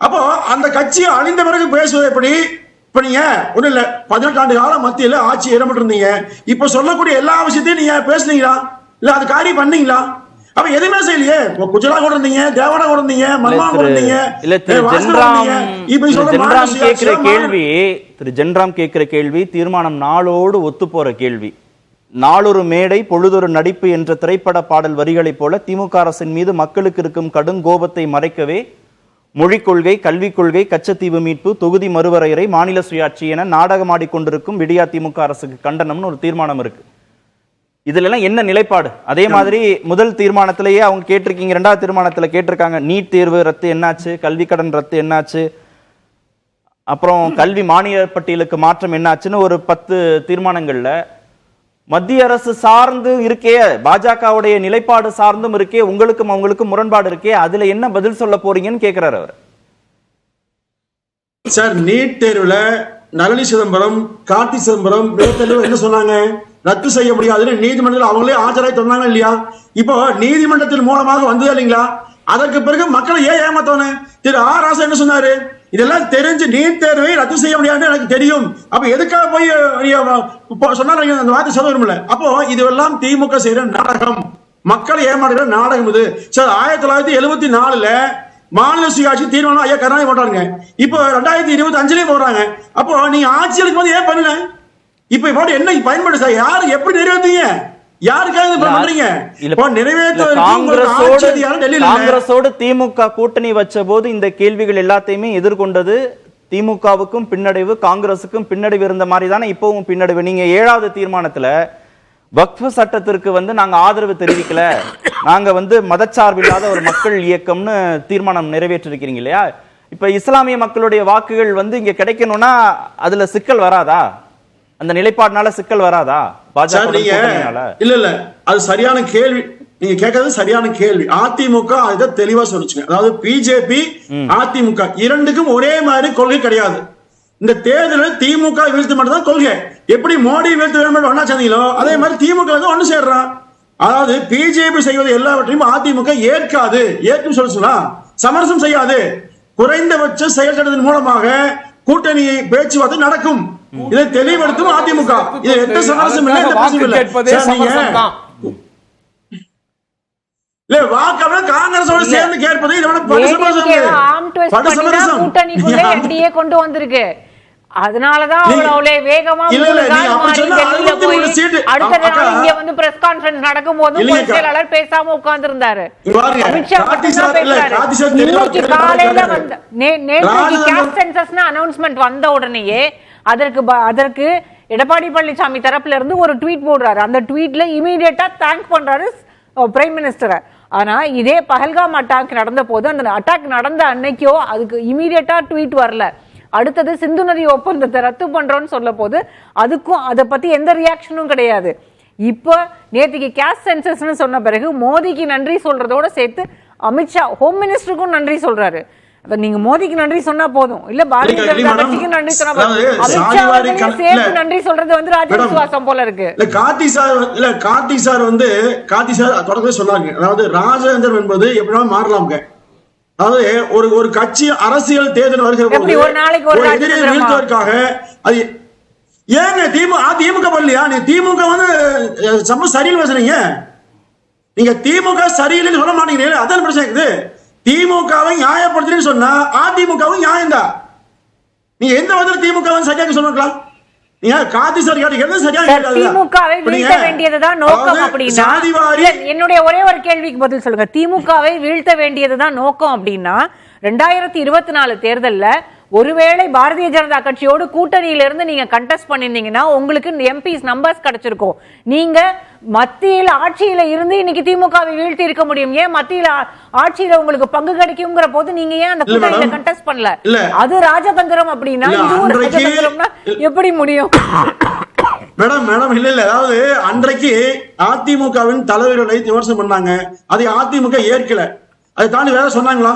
S5: அப்போ அந்த கட்சி அழிந்த பிறகு பேசுவது எப்படி? இப்ப நீங்க ஒண்ணு இல்ல 18 ஆண்டு காலம் மத்தியில ஆட்சி இடம்பெற்று இருந்தீங்க, இப்ப சொல்லக்கூடிய எல்லா விஷயத்தையும் நீங்க பேசுனீங்களா? இல்ல அது காரியம் பண்ணீங்களா? அப்ப எதுவுமே செய்யலையே. குஜரா கூட இருந்தீங்க, தேவனா கூட இருந்தீங்க, மன்மா கூட இருந்தீங்க.
S3: இல்ல திரு ஜென்ராம் கேட்கிற கேள்வி தீர்மானம் நாளோடு ஒத்து போற கேள்வி. நாளொரு மேடை பொழுதொரு நடிப்பு என்ற திரைப்பட பாடல் வரிகளைப் போல திமுக அரசின் மீது மக்களுக்கு இருக்கும் கடும் கோபத்தை மறைக்கவே மொழிக் கொள்கை, கல்விக் கொள்கை, கச்சத்தீவு மீட்பு, தொகுதி மறுவரையறை, மாநில சுயாட்சி என நாடகமாடிக்கொண்டிருக்கும் விடியா திமுக அரசுக்கு கண்டனம்னு ஒரு தீர்மானம் இருக்கு. இதுல எல்லாம் என்ன நிலைப்பாடு? அதே மாதிரி முதல் தீர்மானத்திலேயே அவங்க கேட்டிருக்கீங்க, இரண்டாவது தீர்மானத்துல கேட்டிருக்காங்க நீட் தேர்வு ரத்து என்னாச்சு, கல்வி கடன் ரத்து என்னாச்சு, அப்புறம் கல்வி மானிய பட்டியலுக்கு மாற்றம் என்னாச்சுன்னு ஒரு 10 தீர்மானங்கள்ல மத்திய அரசு சார்ந்து இருக்கே, பாஜகவுடைய நிலைப்பாடு சார்ந்தும் இருக்கே, உங்களுக்கும் அவங்களுக்கும் முரண்பாடு இருக்கே, அதுல என்ன பதில் சொல்ல போறீங்கன்னு கேட்கிறாரு அவர்.
S5: சார், நீட் தேர்வுல நளினி சிதம்பரம், கார்த்தி சிதம்பரம் என்ன சொன்னாங்க? ரத்து செய்ய முடியாதுன்னு நீதிமன்றத்தில் அவங்களே ஆஜராய் சொன்னாங்க இல்லையா? இப்போ நீதிமன்றத்தின் மூலமாக வந்தது இல்லைங்களா? அதற்கு பிறகு மக்களை ஏன் ஏமாத்தணும்? திரு ஆர் ராசா என்ன சொன்னாரு? இதெல்லாம் தெரிஞ்சு நீட் தேர்வை ரத்து செய்ய முடியாதுன்னு எனக்கு தெரியும், அப்ப எதுக்காக போய் சொன்னாங்க அந்த வார்த்தை சொல்ல விரும்பல. அப்போ இதுவெல்லாம் திமுக செய்யற நாடகம், மக்களை ஏமாற்றுகிற நாடகம் இது. சார், 1974ல மாநில சுயாட்சி தீர்மானம் ஐயா கருணாநிதி போட்டாருங்க. இப்போ 2025லயும் போடுறாங்க. அப்போ நீங்க ஆட்சியலுக்கு போது ஏன் பண்ணல? இப்ப போட்டு என்ன பயன்படுது சார்? யாரு எப்படி நிறைவேற்றீங்க? யாருக்காக பண்றீங்க?
S3: காங்கிரஸோடு திமுக கூட்டணி வச்ச போது இந்த கேள்விகள் எல்லாத்தையுமே எதிர்கொண்டது திமுகவுக்கும் பின்னடைவு, காங்கிரசுக்கும் பின்னடைவு இருந்த மாதிரி தானே இப்பவும் பின்னடைவு. நீங்க 7வது தீர்மானத்துல வக்ஃப் சட்டத்திற்கு நாங்க ஆதரவு தெரிவிக்கல, நாங்க மதச்சார்பில்லாத ஒரு மக்கள் இயக்கம்னு தீர்மானம் நிறைவேற்றிருக்கிறீங்க இல்லையா? இப்ப இஸ்லாமிய மக்களுடைய வாக்குகள் இங்க கிடைக்கணும்னா அதுல சிக்கல் வராதா? அந்த நிலைப்பாடுனால சிக்கல் வராதா? பாஜக
S5: இல்ல அது சரியான கேள்வி, நீங்க கேட்கறது சரியான கேள்வி. அதிமுக இதை தெளிவா சொல்லிச்சுங்க. அதாவது பிஜேபி அதிமுக இரண்டுக்கும் ஒரே மாதிரி கொள்கை கிடையாது. இந்த தேர்தலில் திமுக வீழ்த்து மட்டும் தான் கொள்கை. எப்படி மோடி வீழ்த்து வேண்டும் ஒன்னா சொன்னீங்களோ அதே மாதிரி திமுக ஒண்ணு சேர்றான். அதாவது பிஜேபி செய்வது எல்லாவற்றையும் அதிமுக ஏற்காது, ஏற்கும் சொல்ல சமரசம் செய்யாது. குறைந்தபட்ச செயல் திட்டத்தின் மூலமாக கூட்டணி பேச்சுவார்த்தை நடக்கும். இதை தெளிவுபடுத்தும் அதிமுக. இது எந்த சமரசம் இல்லை. காங்கிரஸோட சேர்ந்து கேட்பது
S4: கூட்டணிக்குள்ளே கொண்டு வந்திருக்கு. அதனாலதான் அவ்வளவு வேகமா அடுத்த நாள் இங்க பிரஸ் கான்ஃபரன்ஸ் நடக்கும் போது செயலாளர் பேசாம உட்கார்ந்து இருந்தாரு. அமித்ஷா இன்னைக்கு காலையில அனௌன்ஸ்மெண்ட் வந்த உடனேயே அதற்கு எடப்பாடி பழனிசாமி தரப்புல இருந்து ஒரு ட்வீட் போடுறாரு. அந்த ட்வீட்ல இமீடியட்டா தேங்க் பண்றாரு பிரைம் மினிஸ்டரை. ஆனா இதே பஹல்காம் அட்டாக் நடந்த போது, அந்த அட்டாக் நடந்த அன்னைக்கோ அதுக்கு இமீடியட்டா ட்வீட் வரல. அடுத்தது சிந்து நதி ஒப்பந்தத்தை ரத்து பண்றோம்னு சொல்ல போது அதுக்கும் அதை பத்தி எந்த ரியாக்ஷனும் கிடையாது. இப்போ நேற்றுக்கு கேஸ்ட் சென்சஸ்னு சொன்ன பிறகு மோடிக்கு நன்றி சொல்றதோட சேர்த்து அமித்ஷா ஹோம் மினிஸ்டருக்கும் நன்றி சொல்றாரு. நீங்க மோடிக்கு நன்றி சொன்னா போதும், இல்ல பாரதிய ஜனதா கட்சிக்கு நன்றி சொன்னா போதும். அமித்ஷா சேர்த்து நன்றி சொல்றது ராஜவிசுவாசம் போல இருக்கு.
S5: கார்த்தி சார் தொடர்ந்து சொன்னாங்க. அதாவது ராஜேந்திரன் என்பது எப்படின்னா மாறலாம்ங்க. அதாவது ஒரு கட்சி அரசியல் தேர்தல் வருகிற போது ஒரு எதிரியை வீழ்த்துவதற்காக அது ஏங்க திமுக பண்ணலையா? நீ திமுக சரியில்லை பேசுறீங்க. நீங்க திமுக சரியில்லைன்னு சொல்ல மாட்டீங்க. அதான் பிரச்சனை இருக்குது. திமுகவை நியாயப்படுத்துறேன்னு சொன்னா அதிமுகவும் நியாயம்தான். நீங்க எந்த விதத்துல திமுக சரியாக சொல்லலாம்?
S4: என்னுடைய ஒரே ஒரு கேள்விக்கு பதில் சொல்லுங்க. திமுகவை வீழ்த்த வேண்டியதுதான் நோக்கம் அப்படின்னா 2024 தேர்தல்ல ஒருவேளை பாரதிய ஜனதா கட்சியோடு கூட்டணியில இருந்து நீங்க கண்டெஸ்ட் பண்ணிருந்தீங்கன்னா உங்களுக்கு எம்பிஸ் நம்பர்ஸ் கிடைச்சிருக்கும். நீங்க மத்தியில் ஆட்சியில இருந்து இன்னைக்கு திமுகவை வீழ்த்தி இருக்க முடியும். ஏன் மத்தியில ஆட்சியில உங்களுக்கு பங்கு கிடைக்குங்கிற போது நீங்க ஏன் அந்த கூட்டணியில கண்டெஸ்ட் பண்ணல? அது ராஜதந்திரம் அப்படின்னா இது ராஜதந்திரம்னா எப்படி முடியும்?
S5: மேடம் இல்ல அதாவது அன்றைக்கு அதிமுகவின் தலைவர்களை விமர்சனம் பண்ணாங்க. அதை அதிமுக ஏற்கல. அதை தாண்டி வேற சொன்னாங்களா?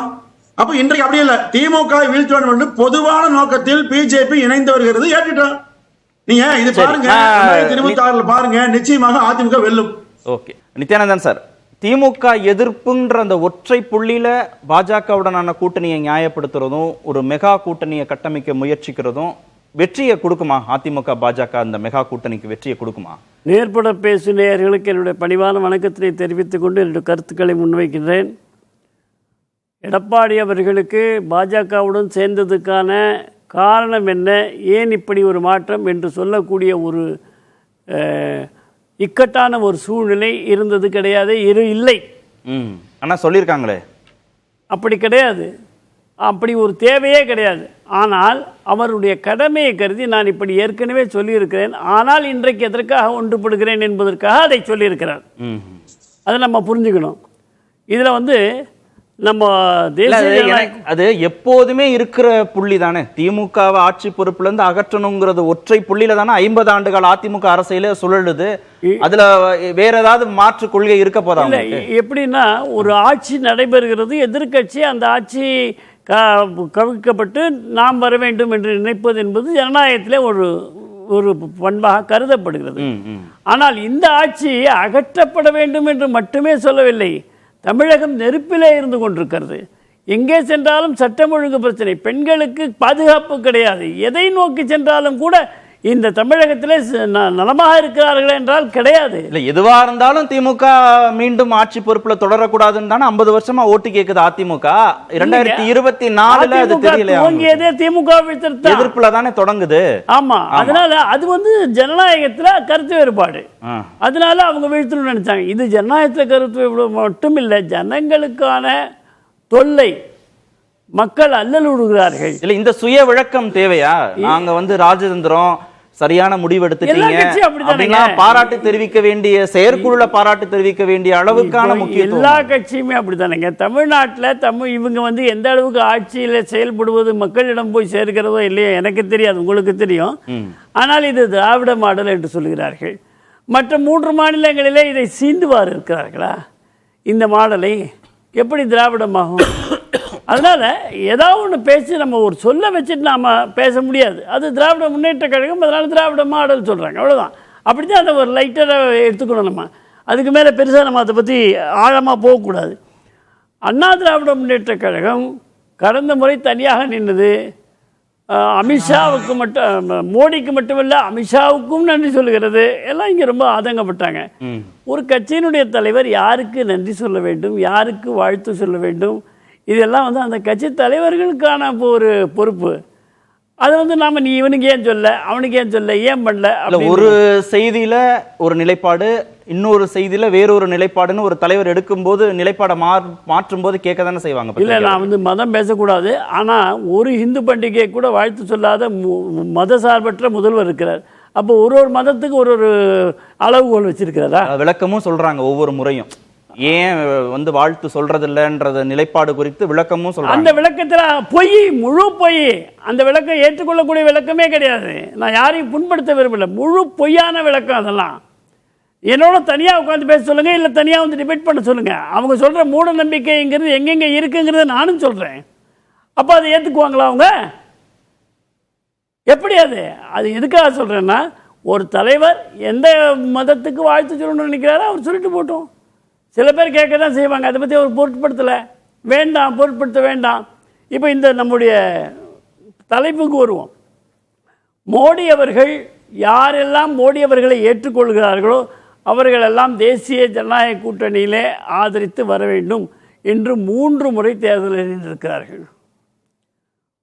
S5: அப்ப இன்றைக்கு அப்படி இல்ல, திமுக வீழ்த்த வேண்டும் என்று பொதுவான நோக்கத்தில் பிஜேபி இணைந்து வருகிறது, ஏற்றுட்டோம். நீங்க இது பாருங்க, 2026 பாருங்க, நிச்சயமாக அதிமுக வெல்லும்.
S3: ஓகே, நித்யானந்தன் சார், திமுக எதிர்ப்புன்ற அந்த ஒற்றை புள்ளியில பாஜகவுடனான கூட்டணியை நியாயப்படுத்துறதும் ஒரு மெகா கூட்டணியை கட்டமைக்க முயற்சிக்கிறதும் வெற்றியை கொடுக்குமா? அதிமுக பாஜக அந்த மெகா கூட்டணிக்கு வெற்றியை கொடுக்குமா?
S8: நேர்பட பேசு நேயர்களுக்கு என்னுடைய பணிவான வணக்கத்தினை தெரிவித்துக் கொண்டு என்னுடைய கருத்துக்களை முன்வைக்கின்றேன். எடப்பாடி அவர்களுக்கு பாஜகவுடன் சேர்ந்ததுக்கான காரணம் என்ன, ஏன் இப்படி ஒரு மாற்றம் என்று சொல்லக்கூடிய ஒரு இக்கட்டான ஒரு சூழ்நிலை இருந்தது கிடையாது, இல்லை.
S3: ஆனால் சொல்லியிருக்காங்களே
S8: அப்படி கிடையாது, அப்படி ஒரு தேவையே கிடையாது. ஆனால் அவருடைய கடமையை கருதி நான் இப்படி ஏற்கனவே சொல்லியிருக்கிறேன். ஆனால் இன்றைக்கு எதற்காக ஒன்றுபடுகிறேன் என்பதற்காக அதை சொல்லியிருக்கிறார். அதை நம்ம புரிஞ்சுக்கணும். இதில் நம்ம
S3: அது எப்போதுமே இருக்கிற புள்ளி தானே. திமுகவை ஆட்சி பொறுப்புல இருந்து அகற்றணுங்கிறது ஒற்றை புள்ளியில தானே 50 ஆண்டுகள் அதிமுக அரசியல சுழலுது. அதுல வேற ஏதாவது மாற்று கொள்கை இருக்க போதாங்க?
S8: எப்படின்னா, ஒரு ஆட்சி நடைபெறுகிறது, எதிர்கட்சி அந்த ஆட்சி கவிழ்க்கப்பட்டு நாம் வர வேண்டும் என்று நினைப்பது என்பது ஜனநாயகத்திலே ஒரு பண்பாக கருதப்படுகிறது. ஆனால் இந்த ஆட்சி அகற்றப்பட வேண்டும் என்று மட்டுமே சொல்லவில்லை. தமிழகம் நெருப்பிலே இருந்து கொண்டிருக்கிறது. எங்கே சென்றாலும் சட்டம் ஒழுங்கு பிரச்சனை, பெண்களுக்கு பாதுகாப்பு கிடையாது. எதை நோக்கி சென்றாலும் கூட இந்த தமிழகத்திலே நலமாக இருக்கிறார்கள் என்றால் கிடையாது.
S3: இல்ல, எதுவா இருந்தாலும் திமுக மீண்டும் ஆட்சி பொறுப்புல தொடரக்கூடாதுன்னு தானே 50 வருஷமா ஓட்டு கேக்குது அதிமுக. 2024 அது தெரியல,
S8: திமுக
S3: எதிர்ப்புல தானே தொடங்குது.
S8: ஆமா, அதனால அது ஜனநாயகத்துல கருத்து வேறுபாடு. அதனால அவங்க வீழ்த்தணும்னு நினைச்சாங்க. இது ஜனநாயகத்துல கருத்து மட்டும் இல்ல, ஜனங்களுக்கான தொல்லை, மக்கள் அல்லல் விடுகிறார்கள்.
S3: இல்ல, இந்த சுய விளக்கம் தேவையா? நாங்க ராஜதந்திரம் சரியான முடிவு எடுத்துட்டீங்க, பாராட்டு தெரிவிக்க வேண்டிய, செயற்குழுல பாராட்டு தெரிவிக்க வேண்டிய அளவுக்கான முக்கியத்துவம்
S8: எல்லா கட்சியுமே அப்படித்தானேங்க. தமிழ்நாட்டில் இவங்க எந்த அளவுக்கு ஆட்சியில செயல்படுவது மக்களிடம் போய் சேர்க்கிறதோ இல்லையோ எனக்கு தெரியாது, உங்களுக்கு தெரியும். ஆனால் இது திராவிட மாடல் என்று சொல்கிறார்கள். மற்ற 3 மாநிலங்களிலே இதை சீந்துவார் இருக்கிறார்களா? இந்த மாடலை எப்படி திராவிடமாகும்? அதனால ஏதாவது ஒன்று பேசி நம்ம ஒரு சொல்ல வச்சுட்டு நாம பேச முடியாது. அது திராவிட முன்னேற்ற கழகம், அதனால திராவிட மாடல் சொல்றாங்க, அவ்வளவுதான். அப்படிதான் அதை ஒரு லைட்டராக எடுத்துக்கணும். நம்ம அதுக்கு மேலே பெருசாக நம்ம அதை பற்றி ஆழமாக போகக்கூடாது. அண்ணா திராவிட முன்னேற்ற கழகம் கடந்த முறை தனியாக நின்றது. அமித்ஷாவுக்கு மட்டும், மோடிக்கு மட்டுமில்ல அமித்ஷாவுக்கும் நன்றி சொல்லுகிறது. எல்லாம் இங்கே ரொம்ப ஆதங்கப்பட்டாங்க. ஒரு கட்சியினுடைய தலைவர் யாருக்கு நன்றி சொல்ல வேண்டும், யாருக்கு வாழ்த்து சொல்ல வேண்டும், இதெல்லாம் அந்த கட்சி தலைவர்களுக்கான ஒரு பொறுப்பு. அது நாம நீ இவனுக்கு ஏன் சொல்ல, அவனுக்கு ஏன் சொல்ல, ஏன் பண்ணல,
S3: ஒரு செய்தியில ஒரு நிலைப்பாடு, இன்னொரு செய்தியில வேறொரு நிலைப்பாடுன்னு ஒரு தலைவர் எடுக்கும்போது நிலைப்பாடை மாற்றும் போது கேட்க தானே செய்வாங்க.
S8: இல்லை, நான் மதம் பேசக்கூடாது. ஆனால் ஒரு இந்து பண்டிகை கூட வாழ்த்து சொல்லாத மத சார்பற்ற முதல்வர் இருக்கிறார். அப்போ ஒரு மதத்துக்கு ஒரு அளவுகோல் வச்சிருக்கிறதா?
S3: விளக்கமும் சொல்றாங்க ஒவ்வொரு முறையும். ஏன் வாழ்த்து சொல்றதில்லைன்றது நிலைப்பாடு குறித்து விளக்கமும் சொல்றாங்க.
S8: அந்த விளக்கத்துல பொய், முழு பொய். அந்த விளக்கம் ஏற்றுக்கொள்ளக்கூடிய விளக்கமே கிடையாது. நான் யாரையும் புண்படுத்த விரும்பல, முழு பொய்யான விளக்கம். அதெல்லாம் என்னோட தனியா உட்காந்து பேச சொல்லுங்க, இல்ல தனியா டிபேட் பண்ண சொல்லுங்க. அவங்க சொல்ற மூட நம்பிக்கைங்கிறது எங்கெங்க இருக்குங்கிறத நானும் சொல்றேன். அப்ப அதை ஏத்துக்குவாங்களா அவங்க? எப்படி? அது எதுக்காக சொல்றேன்னா, ஒரு தலைவர் எந்த மதத்துக்கு வாழ்த்து சொல்லணும்னு நினைக்கிறாரோ அவர் சொல்லிட்டு போட்டோம். சில பேர் கேட்க தான் செய்வாங்க, அதை பற்றி அவர் பொருட்படுத்தலை, வேண்டாம், பொருட்படுத்த வேண்டாம். இப்போ இந்த நம்முடைய தலைப்புக்கு வருவோம். மோடி அவர்கள் யாரெல்லாம் மோடி அவர்களை ஏற்றுக்கொள்கிறார்களோ அவர்களெல்லாம் தேசிய ஜனநாயக கூட்டணியிலே ஆதரித்து வர வேண்டும் என்று 3 முறை தேர்தலில் நின்றிருக்கிறார்கள்.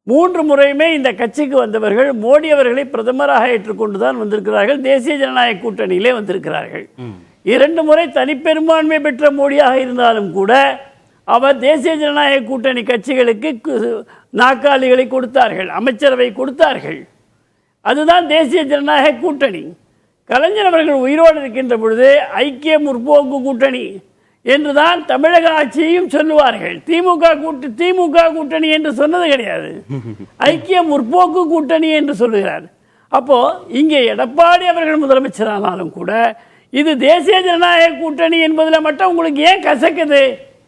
S8: 3 முறையுமே இந்த கட்சிக்கு வந்தவர்கள் மோடி அவர்களை பிரதமராக ஏற்றுக்கொண்டுதான் வந்திருக்கிறார்கள், தேசிய ஜனநாயக கூட்டணியிலே வந்திருக்கிறார்கள். 2 முறை தனிப்பெரும்பான்மை பெற்ற மோடியாக இருந்தாலும் கூட அவர் தேசிய ஜனநாயக கூட்டணி கட்சிகளுக்கு நாற்காலிகளை கொடுத்தார்கள், அமைச்சரவை கொடுத்தார்கள். அதுதான் தேசிய ஜனநாயக கூட்டணி. கலைஞர் அவர்கள் உயிரோடு இருக்கின்ற பொழுது ஐக்கிய முற்போக்கு கூட்டணி என்றுதான் தமிழக ஆட்சியையும் சொல்லுவார்கள். திமுக கூட்டணி என்று சொன்னது கிடையாது, ஐக்கிய முற்போக்கு கூட்டணி என்று சொல்லுகிறார். அப்போ இங்கே எடப்பாடி அவர்கள் முதலமைச்சரானாலும் கூட இது தேசிய ஜனநாயக கூட்டணி என்பதில் மட்டும் உங்களுக்கு ஏன் கசக்குது?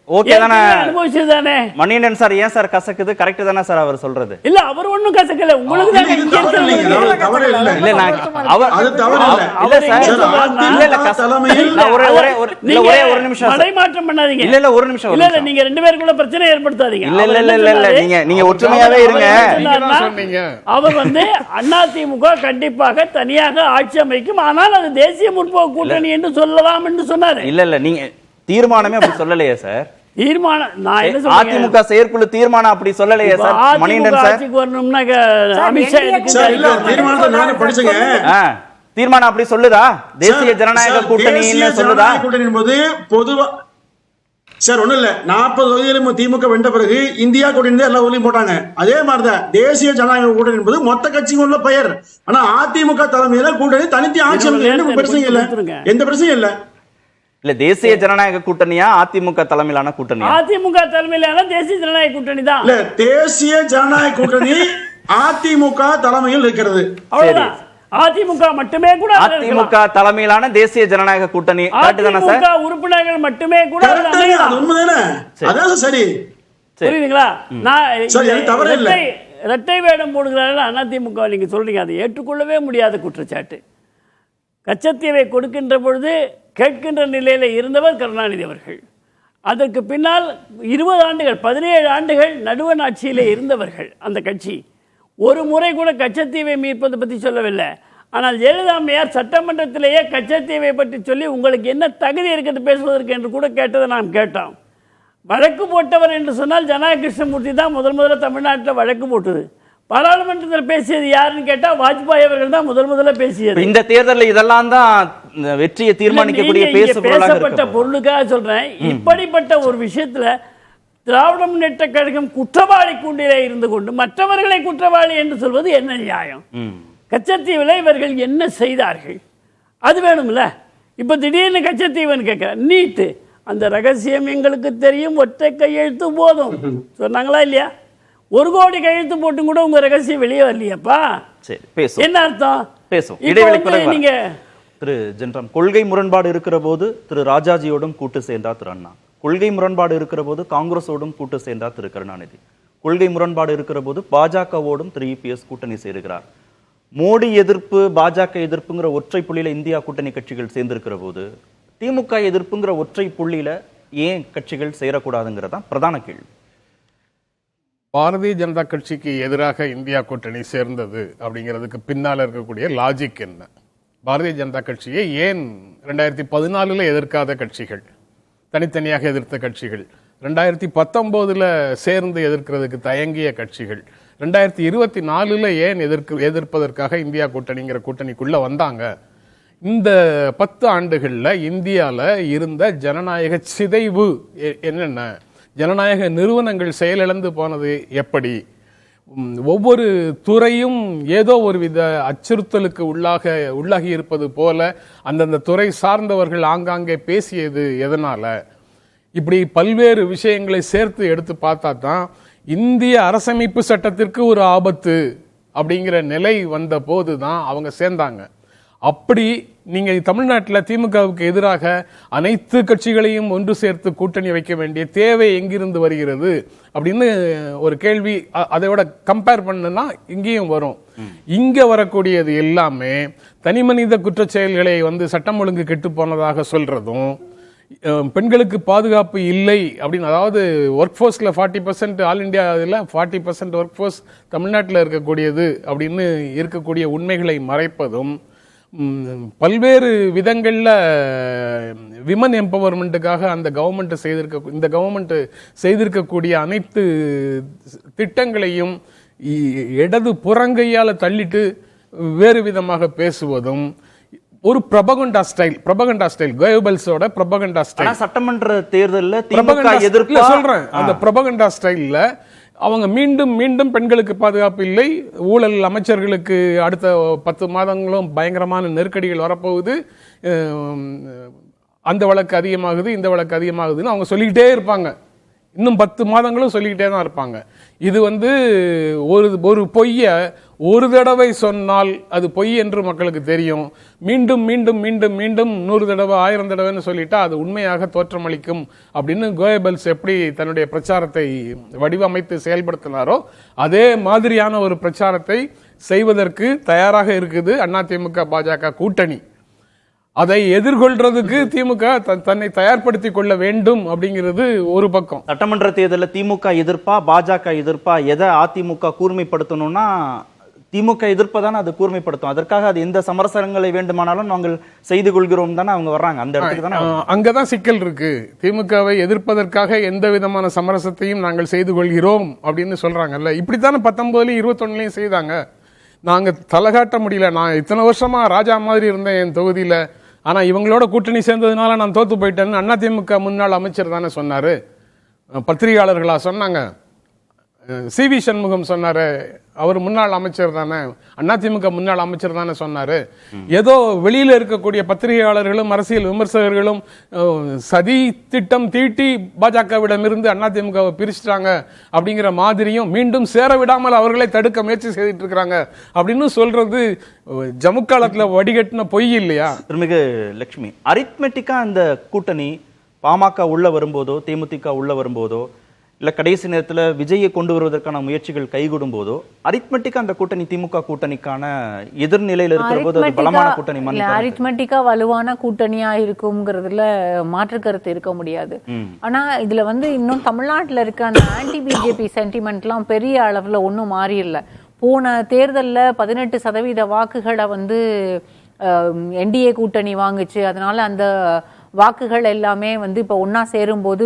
S3: ஓகே தானே
S8: அனுபவிச்சது தானே.
S3: மணிகண்டன் சார் ஏன் சார் கசக்குது? கரெக்ட் தானே சார் அவர் சொல்றது?
S8: இல்ல அவர் ஒண்ணும் கசக்கல, உங்களுக்கு தான்
S5: இது தவறு இல்லைங்க. தவறு இல்ல.
S3: இல்ல நான் அவர்
S5: அது தவறு இல்ல.
S3: இல்ல சார் இல்ல இல்ல
S5: தலைமையில்
S3: நான் ஒரே ஒரு நிமிஷம்
S8: மடை மாற்றம் பண்ணாதீங்க.
S3: இல்ல இல்ல ஒரு நிமிஷம்
S8: இல்ல இல்ல நீங்க ரெண்டு பேருக்குள்ள பிரச்சனை ஏற்படுத்தாதீங்க.
S3: இல்ல இல்ல இல்ல இல்ல நீங்க ஒற்றுமையாவே இருங்க.
S8: அவர் அதிமுக கண்டிப்பாக தனியாக ஆட்சி அமைக்கும், ஆனால் அது தேசிய முற்போக்கு கூட்டணி என்று சொல்லலாம் என்று சொன்னாரு.
S3: இல்ல இல்ல நீங்க தீர்மானமே அப்படி சொல்லலையே சார்.
S8: தீர்மானம் நான் என்ன சொல்றேன்,
S3: அதிமுக செயற்குழு தீர்மானம் அப்படி சொல்லலையே சார். மணிகண்டன் சார்
S8: ஆட்சிக்கு வரணும்னா அமித்ஷா
S5: தீர்மானத்தை நானே படிச்சேங்க.
S3: தீர்மானம் அப்படி சொல்லுதா? தேசிய ஜனநாயக கூட்டணின்னு சொல்லுதா?
S5: கூட்டணி என்பது பொதுவா சார் ஒண்ணும் இல்ல. 40 தொகுதியிலும் திமுக வென்ற பிறகு இந்தியா கூட்டணி தான் எல்லா ஊர்லயும் போட்டாங்க. அதே மாதிரிதான் தேசிய ஜனநாயக கூட்டணி என்பது மொத்த கட்சிக்கு உள்ள பெயர். ஆனா அதிமுக தலைமையில கூட்டணி தனித்து ஆட்சி பிரச்சனை இல்ல, எந்த பிரச்சனையும் இல்ல.
S3: இல்ல தேசிய ஜனநாயக கூட்டணியா அதிமுக தலைமையிலான கூட்டணியா?
S8: அதிமுக தலைமையிலான தேசிய ஜனநாயக கூட்டணி தான்.
S5: இல்ல தேசிய ஜனநாயக கூட்டணி அதிமுக தலைமையில் இருக்கிறது.
S8: அவ்வளவுதான். அதிமுக மட்டுமே கூட
S3: அதிமுக தலைமையிலான தேசிய ஜனநாயக கூட்டணி
S8: அதிமுக உறுப்பினர்கள் மட்டுமே கூட
S5: அது உண்மைதானே? அதான் சரி.
S8: புரியுதுங்களா? நான் இரட்டை வேடம் போடுகிறார்கள் அதிமுக நீங்க சொல்றீங்க, அதை ஏற்றுக்கொள்ளவே முடியாத குற்றச்சாட்டு. கச்சத்தீவை கொடுக்கின்ற பொழுது கேட்கின்ற நிலையில இருந்தவர் கருணாநிதி அவர்கள். அதற்கு பின்னால் 20 ஆண்டுகள் 17 ஆண்டுகள் நடுவண் ஆட்சியிலே இருந்தவர்கள் அந்த கட்சி. ஒரு முறை கூட கச்சத்தீவை மீட்பதை பற்றி சொல்லவில்லை. ஆனால் ஜெயலலிதா அம்மையார் சட்டமன்றத்திலேயே கச்சத்தீவை பற்றி சொல்லி உங்களுக்கு என்ன தகுதி இருக்கிறது பேசுவதற்கு என்று கூட கேட்டதை நாம் கேட்டோம். வழக்கு போட்டவர் என்று சொன்னால் ஜனநாயக கிருஷ்ணமூர்த்தி தான் முதல்ல தமிழ்நாட்டில் வழக்கு போட்டது. பாராளுமன்றத்தில் பேசியது யாருன்னு கேட்டா வாஜ்பாய் அவர்கள் தான் முதல்ல பேசியது.
S3: இந்த தேர்தலில் இதெல்லாம் தான் வெற்றியை தீர்மானிக்கக்கூடிய
S8: பேசப்பட்ட பொருளுக்காக சொல்றேன். இப்படிப்பட்ட ஒரு விஷயத்துல திராவிட முன்னேற்ற கழகம் குற்றவாளி கூண்டிலே இருந்து கொண்டு மற்றவர்களை குற்றவாளி என்று சொல்வது என்ன நியாயம்? கச்சத்தீவில் இவர்கள் என்ன செய்தார்கள் அது வேணும்ல. இப்ப திடீர்னு கச்சத்தீவுன்னு கேட்க நீட்டு அந்த ரகசியம் எங்களுக்கு தெரியும், ஒற்றை கையெழுத்து போதும் சொன்னாங்களா இல்லையா? 1 கோடி கையெழுத்து போட்டு கூட உங்க ரகசியம் வெளியே வரலையாப்பா? என்ன அர்த்தம்?
S3: நீங்க திரு ஜென்ரம் கொள்கை முரண்பாடு இருக்கிற போது திரு ராஜாஜியோடும் கூட்டு சேர்ந்தார் திரு அண்ணா. கொள்கை முரண்பாடு இருக்கிற போது காங்கிரஸோடும் கூட்டு சேர்ந்தார் திரு கருணாநிதி. கொள்கை முரண்பாடு இருக்கிற போது பாஜகவோடும் திரு இபிஎஸ் கூட்டணி சேருகிறார். மோடி எதிர்ப்பு பாஜக எதிர்ப்புங்கிற ஒற்றை புள்ளியில இந்தியா கூட்டணி கட்சிகள் சேர்ந்திருக்கிற போது திமுக எதிர்ப்புங்கிற ஒற்றை புள்ளியில ஏன் கட்சிகள் சேரக்கூடாதுங்கிறதா பிரதான கேள்வி.
S7: பாரதிய ஜனதா கட்சிக்கு எதிராக இந்தியா கூட்டணி சேர்ந்தது அப்படிங்கிறதுக்கு பின்னால் இருக்கக்கூடிய லாஜிக் என்ன? பாரதிய ஜனதா கட்சியை ஏன் 2014 எதிர்க்காத கட்சிகள், தனித்தனியாக எதிர்த்த கட்சிகள், 2019 சேர்ந்து எதிர்க்கிறதுக்கு தயங்கிய கட்சிகள், 2024 ஏன் எதிர்ப்பதற்காக இந்தியா கூட்டணிங்கிற கூட்டணிக்குள்ள வந்தாங்க? இந்த 10 ஆண்டுகள்ல இந்தியால இருந்த ஜனநாயக சிதைவு என்னென்ன? ஜனநாயக நிறுவனங்கள் செயலிழந்து போனது எப்படி? ஒவ்வொரு துறையும் ஏதோ ஒரு வித அச்சுறுத்தலுக்கு உள்ளாகி இருப்பது போல அந்தந்த துறை சார்ந்தவர்கள் ஆங்காங்கே பேசியது எதனால? இப்படி பல்வேறு விஷயங்களை சேர்த்து எடுத்து பார்த்தா தான் இந்திய அரசமைப்பு சட்டத்திற்கு ஒரு ஆபத்து அப்படிங்கிற நிலை வந்த போது தான் அவங்க சேர்ந்தாங்க. அப்படி நீங்க தமிழ்நாட்டில் திமுகவுக்கு எதிராக அனைத்து கட்சிகளையும் ஒன்று சேர்த்து கூட்டணி வைக்க வேண்டிய தேவை எங்கிருந்து வருகிறது அப்படின்னு ஒரு கேள்வி அதையோட கம்பேர் பண்ணுனா இங்கேயும் வரும். இங்க வரக்கூடியது எல்லாமே தனி மனித குற்றச் செயல்களை சட்டம் ஒழுங்கு கெட்டு போனதாக சொல்றதும், பெண்களுக்கு பாதுகாப்பு இல்லை அப்படின்னு, அதாவது ஒர்க் ஃபோர்ஸ்ல 40% ஆல் இண்டியா இதில் 40% ஒர்க் ஃபோர்ஸ் தமிழ்நாட்டில் இருக்கக்கூடியது அப்படின்னு இருக்கக்கூடிய உண்மைகளை மறைப்பதும், பல்வேறு விதங்கள்ல விமன் எம்பவர்மெண்ட்டுக்காக அந்த இந்த கவர்மெண்ட் செய்திருக்கக்கூடிய அனைத்து திட்டங்களையும் இடது புறங்கையால தள்ளிட்டு வேறு விதமாக பேசுவதும் ஒரு ப்ரொபகண்டா ஸ்டைல் கோயபல்ஸோட ப்ரொபகண்டா ஸ்டைல்.
S3: சட்டமன்ற தேர்தலில் திமுக எதிர்ப்பு
S7: சொல்றேன், அந்த ப்ரொபகண்டா ஸ்டைல்ல அவங்க மீண்டும் மீண்டும் பெண்களுக்கு பாதுகாப்பு இல்லை, ஊழல் அமைச்சர்களுக்கு அடுத்த 10 மாதங்களும் பயங்கரமான நெருக்கடிகள் வரப்போகுது, அந்த வழக்கு அதிகமாகுது இந்த வழக்கு அதிகமாகுதுன்னு அவங்க சொல்லிக்கிட்டே இருப்பாங்க. இன்னும் 10 மாதங்களும் சொல்லிக்கிட்டே தான் இருப்பாங்க. இது ஒரு பொய்யை ஒரு தடவை சொன்னால் அது பொய் என்று மக்களுக்கு தெரியும். மீண்டும் மீண்டும் மீண்டும் மீண்டும் 100 தடவை 1000 தடவைன்னு சொல்லிட்டா அது உண்மையாக தோற்றமளிக்கும் அப்படின்னு கோயபல்ஸ் எப்படி தன்னுடைய பிரச்சாரத்தை வடிவமைத்து செயல்படுத்தினாரோ அதே மாதிரியான ஒரு பிரச்சாரத்தை செய்வதற்கு தயாராக இருக்குது அதிமுக பாஜக கூட்டணி. அதை எதிர்கொள்றதுக்கு திமுக தன்னை தயார்படுத்திக் கொள்ள வேண்டும் அப்படிங்கிறது ஒரு பக்கம்.
S3: சட்டமன்ற தேர்தலில் திமுக எதிர்ப்பா பாஜக எதிர்ப்பா எதை அதிமுக கூர்மைப்படுத்தணும்னா திமுக எதிர்ப்பை தானே அது கூர்மைப்படுத்தும். அதற்காக அது எந்த சமரசங்களை வேண்டுமானாலும் நாங்கள் செய்து கொள்கிறோம் தானே அவங்க வர்றாங்க. அந்த இடத்துக்கு தானே
S7: அங்கதான் சிக்கல் இருக்கு. திமுகவை எதிர்ப்பதற்காக எந்த விதமான சமரசத்தையும் நாங்கள் செய்து கொள்கிறோம் அப்படின்னு சொல்றாங்கல்ல. இப்படித்தானே 19 21 செய்தாங்க. நாங்க தலைகாட்ட முடியல. நான் இத்தனை வருஷமா ராஜா மாதிரி இருந்தேன் என் தொகுதியில. ஆனா இவங்களோட கூட்டணி சேர்ந்ததுனால நான் தோத்து போயிட்டேன்னு அதிமுக முன்னாள் அமைச்சர் தானே சொன்னாரு. பத்திரிகையாளர்களா சொன்னாங்க. சிவி சண்முகம் சொன்னாரு, அவர் முன்னாள் அமைச்சர் தானே, அதிமுக முன்னாள் அமைச்சர் தானே சொன்னாரு. ஏதோ வெளியில இருக்கக்கூடிய பத்திரிகையாளர்களும் அரசியல் விமர்சகர்களும் சதி திட்டம் தீட்டி பாஜகவிடம் இருந்து அதிமுகவை பிரிச்சுட்டாங்க அப்படிங்கிற மாதிரியும் மீண்டும் சேர விடாமல் அவர்களை தடுக்க முயற்சி செய்துட்டு இருக்கிறாங்க அப்படின்னு சொல்றது ஜமுக்காலத்துல வடிகட்டின பொய் இல்லையா?
S3: திருமிகு லட்சுமி, அரித்மெட்டிக்கா அந்த கூட்டணி பாமக உள்ள வரும்போதோ தேமுதிக உள்ள வரும்போதோ இல்ல கடைசி நேரத்தில் விஜயை கொண்டு வருவதற்கான முயற்சிகள் கைகூடும் போதோ அரித்மெட்டிக்கா அந்த கூட்டணி திமுக கூட்டணிக்கான எதிர்நிலையில இருக்கிற போது அது பலமான கூட்டணி
S4: அரித்மெட்டிக்கா வலுவான கூட்டணியா இருக்குங்கிறதுல மாற்று கருத்து இருக்க முடியாது. ஆனா இதுல இன்னும் தமிழ்நாட்டில் இருக்க அந்த ஆன்டி பிஜேபி சென்டிமெண்ட்லாம் பெரிய அளவுல ஒன்றும் மாறிடல. போன தேர்தலில் 18% வாக்குகளை என்டிஏ கூட்டணி வாங்குச்சு. அதனால அந்த வாக்குகள் எல்லாமே இப்போ ஒன்னா சேரும்போது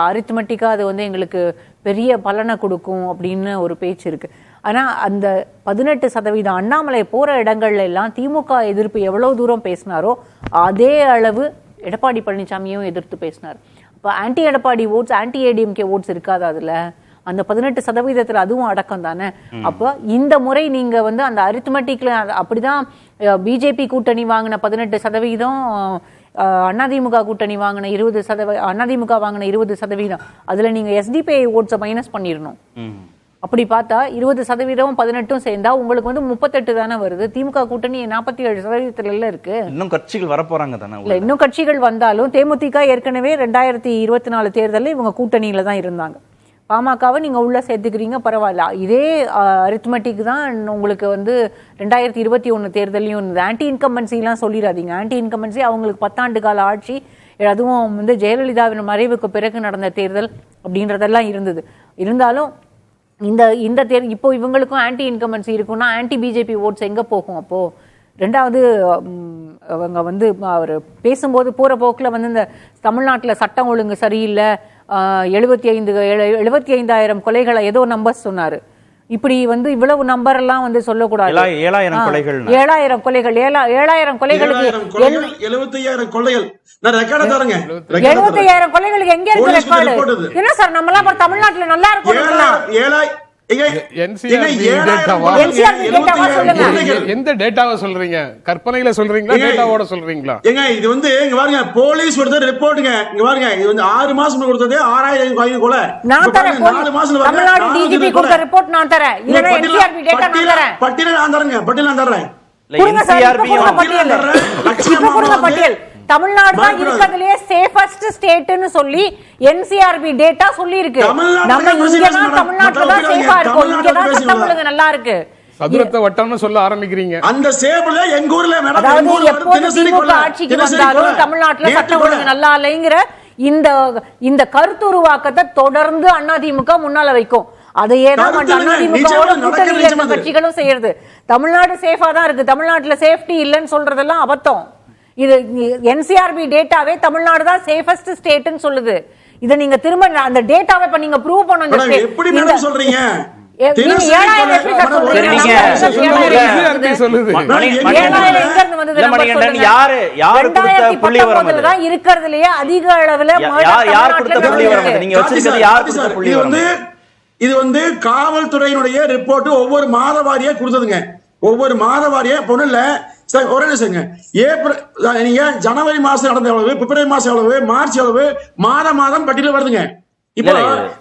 S4: அரித்மெட்டிக்கா அது எங்களுக்கு பெரிய பலனை கொடுக்கும் அப்படின்னு ஒரு பேச்சு இருக்கு. ஆனா அந்த 18% அண்ணாமலை போற இடங்கள்ல எல்லாம் திமுக எதிர்ப்பு எவ்வளவு தூரம் பேசினாரோ அதே அளவு எடப்பாடி பழனிசாமியும் எதிர்த்து பேசினார். இப்போ anti Edappadi votes, anti ADMK votes இருக்காது அதுல. அந்த 18% அதுவும் அடக்கம் தானே. அப்போ இந்த முறை நீங்க அந்த அரித்மெட்டிக்ல அப்படிதான் பிஜேபி கூட்டணி வாங்கின 18%, அதிமுக கூட்டணி வாங்கின 20%, அதிமுக வாங்கின 20%, அதுல நீங்க எஸ்டிபிஐ ஓட்ஸை மைனஸ் பண்ணிடணும். அப்படி பார்த்தா 20% 18 சேர்ந்தா உங்களுக்கு 38 தானே வருது. திமுக கூட்டணி 47% இருக்கு.
S3: இன்னும் கட்சிகள் வரப்போறாங்க தானே.
S4: இல்ல இன்னும் கட்சிகள் வந்தாலும் தேமுதிக ஏற்கனவே 2024 தேர்தலில் இவங்க கூட்டணியில தான் இருந்தாங்க. பாமகவை நீங்க உள்ள சேர்த்துக்கிறீங்க, பரவாயில்ல. இதே அரித்மெட்டிக் தான் உங்களுக்கு 2021 தேர்தலையும் ஆன்டி இன்கம்பன்சிலாம் சொல்லிடாதீங்க. ஆன்டி இன்கம்பன்சி அவங்களுக்கு 10 ஆண்டு கால ஆட்சி, அதுவும் ஜெயலலிதாவின் மறைவுக்கு பிறகு நடந்த தேர்தல் அப்படின்றதெல்லாம் இருந்தது. இருந்தாலும் இந்த இப்போ இவங்களுக்கும் ஆன்டி இன்கம்பன்சி இருக்குன்னா ஆன்டி பிஜேபி ஓட்ஸ் எங்க போகும்? அப்போ ரெண்டாவது அவங்க அவர் பேசும்போது போற போக்குல இந்த தமிழ்நாட்டில் சட்டம் ஒழுங்கு சரியில்லை, 75,000 கொலைகளை ஏதோ நம்பர் சொன்னாரு. இப்படி இவ்வளவு நம்பர் எல்லாம் சொல்லக்கூடாது.
S3: 7,000 கொலைகள்,
S4: 7,000 கொலைகள், 7,000 கொலைகளுக்கு
S5: 75,000 கொலைகள். நான் ரெக்கார்ட் தரேங்க.
S4: 75,000 கொலைகளுக்கு எங்க இருக்கு ரெக்கார்டு? என்ன சார் நம்ம எல்லாம் தமிழ்நாட்டுல நல்லா இருக்கும்.
S7: எந்த டேட்டாவை சொல்றீங்க? கற்பனையில சொல்றீங்களா, டேட்டாவோட சொல்றீங்களா?
S5: இது இங்க பாருங்க, போலீஸ் கொடுத்த ரிப்போர்ட்டுங்க. இங்க பாருங்க, இது 6 மாசம் கொடுத்தது 6,000 கொலை.
S4: நான் தரேன். 4 மாசம் தமிழ்நாடு டிஜிபி கொடுத்த ரிப்போர்ட் நான் தரேன். இல்லனா என்சிஆர்பி டேட்டா நான் தரேன். பட்டியல் நான் தரேங்க. பட்டியல் நான் தரேன். பட்டியல் தமிழ்நாடு தான் இருக்கிறதுலயே சேஃபஸ்ட் ஸ்டேட்னு சொல்லி என்சிஆர்பி டேட்டா சொல்லி இருக்கு. நம்ம இங்க தான் தமிழ்நாட்டுல தான் சேஃபா இருக்கும். இங்க தான் சட்டம் ஒழுங்கு நல்லா இருக்கு.
S7: சதுரத்தை வட்டம்னு சொல்ல ஆரம்பிக்கிறீங்க.
S5: அந்த சேப்ல எங்க ஊர்ல
S4: அதாவது எப்போது திமுக ஆட்சிக்கு வந்தாலும் தமிழ்நாட்டுல சட்டம் ஒழுங்கு நல்லா இல்லைங்கிற இந்த கருத்துருவாக்கத்தை தொடர்ந்து அதிமுக முன்னால வைக்கும். அதையே தான் அதிமுகவோட கூட்டணியில் இருக்க கட்சிகளும் செய்யறது. தமிழ்நாடு சேஃபா தான் இருக்கு, தமிழ்நாட்டுல சேஃப்டி இல்லைன்னு சொல்றதெல்லாம் அபத்தம். இது என்சிஆர்பி டேட்டாவே தமிழ்நாடு தான் சேஃபஸ்ட் ஸ்டேட்னு சொல்லுது. இத நீங்க திரும்ப அந்த டேட்டாவை இப்ப நீங்க ப்ரூவ் பண்ணுங்க.
S5: எப்படி மேடம் சொல்றீங்க?
S4: இருக்கிறதுலயே அதிக அளவுல
S5: இது காவல்துறையினுடைய ரிப்போர்ட் ஒவ்வொரு மாத வாரியா கொடுத்ததுங்க. ஒவ்வொரு மாத வாரியா பொண்ணுல ஒரே நிமிஷங்க. ஏப்ரல் நீங்க ஜனவரி மாசம் நடந்த எவ்வளவு, பிப்ரவரி மாசம் எவ்வளவு, மார்ச் எவ்வளவு, மாதம் பட்டியல வருதுங்க. இப்போ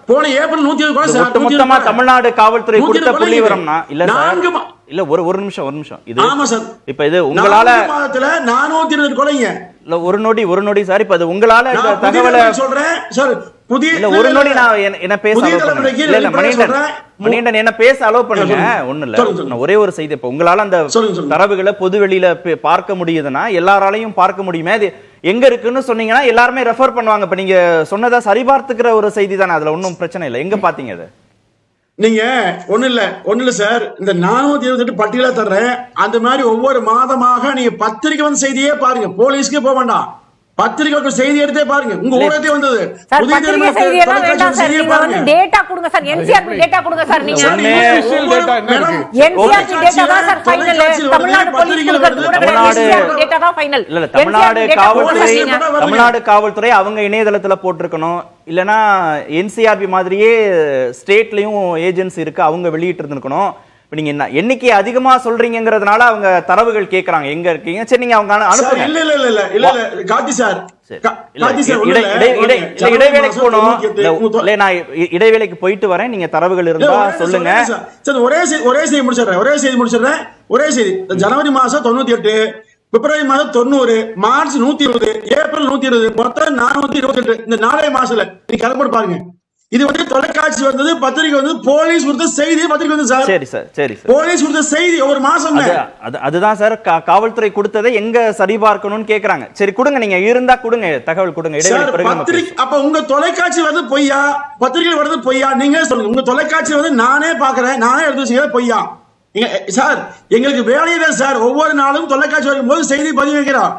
S5: போன ஏப்ரல் 120 கொலை சார்.
S3: மொத்தமா தமிழ்நாடு காவல்துறை கொடுத்த புள்ளிவிவரம்னா இல்ல சார், இல்ல ஒரு நிமிஷம் இது.
S5: ஆமா சார்.
S3: இப்ப இது உங்களால
S5: மாதத்துல 420 கொலைங்க.
S3: இல்ல ஒரு நொடி சார். இப்ப இது உங்களால இந்த தகவலை சொல்றேன் சார். புதிய இல்ல ஒரு நொடி நான் என்ன பேச அலோ பண்ணுங்க. இல்ல மணிகண்டன் என்ன பேச அலோ பண்ணுங்க. ஒண்ணு இல்ல, ஒரே ஒரு செய்தி. இப்ப உங்களால அந்த தரவுகளை பொது வெளியில பார்க்க முடியுதுன்னா எல்லாராலையும் பார்க்க முடியுமே. அது எங்க இருக்குன்னு சொன்னீங்கன்னா எல்லாருமே ரெஃபர் பண்ணுவாங்க. இப்ப நீங்க சொன்னதா சரிபார்த்துக்கிற ஒரு செய்தி தானே, அதுல ஒன்றும் பிரச்சனை இல்லை. எங்க பாத்தீங்க அது?
S5: நீங்க ஒண்ணு இல்ல சார், இந்த 428 பட்டியலா தர்றேன். அந்த மாதிரி ஒவ்வொரு மாதமாக நீங்க பத்திரிக்கை வந்து செய்தியே பாருங்க, போலீஸ்க்கே போக வேண்டாம், பத்திரிக்கை செய்தி எடுத்தே பாருங்க. உங்க ஊடகத்தை வந்தது
S2: டேட்டா கொடுங்க சார், என்சிஆர்பி டேட்டா கொடுங்க சார். நீங்க என்சிஆர்பி டேட்டா தான் sir final. Tamil Nadu police data தான் ஃபைனல்.
S3: இல்ல தமிழ்நாடு காவல்துறை அவங்க இணையதளத்துல போட்டிருக்கணும். இல்லனா என்சிஆர்பி மாதிரியே ஸ்டேட்லயும் ஏஜென்சி இருக்கு, அவங்க வெளியிட்டு இருந்திருக்கணும். நீங்க என்ன எண்ணிக்கை அதிகமா சொல்றீங்கங்கிறதுனால அவங்க தரவுகள் கேக்குறாங்க, எங்க இருக்கீங்க. சரி, நீங்க அவங்க அனுப்புங்க.
S5: இல்ல கார்த்தி சார்,
S3: இடைவேளைக்கு போகணும். இல்ல நான் இடைவேளைக்கு போயிட்டு வரேன், நீங்க தரவுகள் இருந்தா சொல்லுங்க.
S5: ஒரே செய்தி முடிச்சிடுறேன். ஒரே செய்தி. ஜனவரி மாசம் 98, பிப்ரவரி மாதம் 90, மார்ச் 120, ஏப்ரல் 120, மொத்தம் 428. இந்த 4 மாசத்துல நீங்க கணக்கு பாருங்க. இது வந்து தொலைக்காட்சி வந்தது, பத்திரிகை வந்து, போலீஸ் கொடுத்த செய்தி பத்திரிகை வந்து சார். சரி சார். போலீஸ் கொடுத்த செய்தி ஒவ்வொரு மாசம்.
S3: அதுதான் சார் காவல்துறை கொடுத்ததை எங்க சரி பார்க்கணும்னு கேக்குறாங்க. சரி கொடுங்க, நீங்க இருந்தா கொடுங்க, தகவல் கொடுங்க.
S5: அப்ப உங்க தொலைக்காட்சி வந்து பொய்யா, பத்திரிகை வருது பொய்யா? நீங்க சொல்லுங்க. உங்க தொலைக்காட்சி வந்து நானே பாக்குறேன், நானே எடுத்து வச்சுக்கிறேன், பொய்யா? சார் எங்களுக்கு வேலையே சார், ஒவ்வொரு நாளும் தொலைக்காட்சி வரும்போது செய்தி பதிவு வைக்கிறோம்.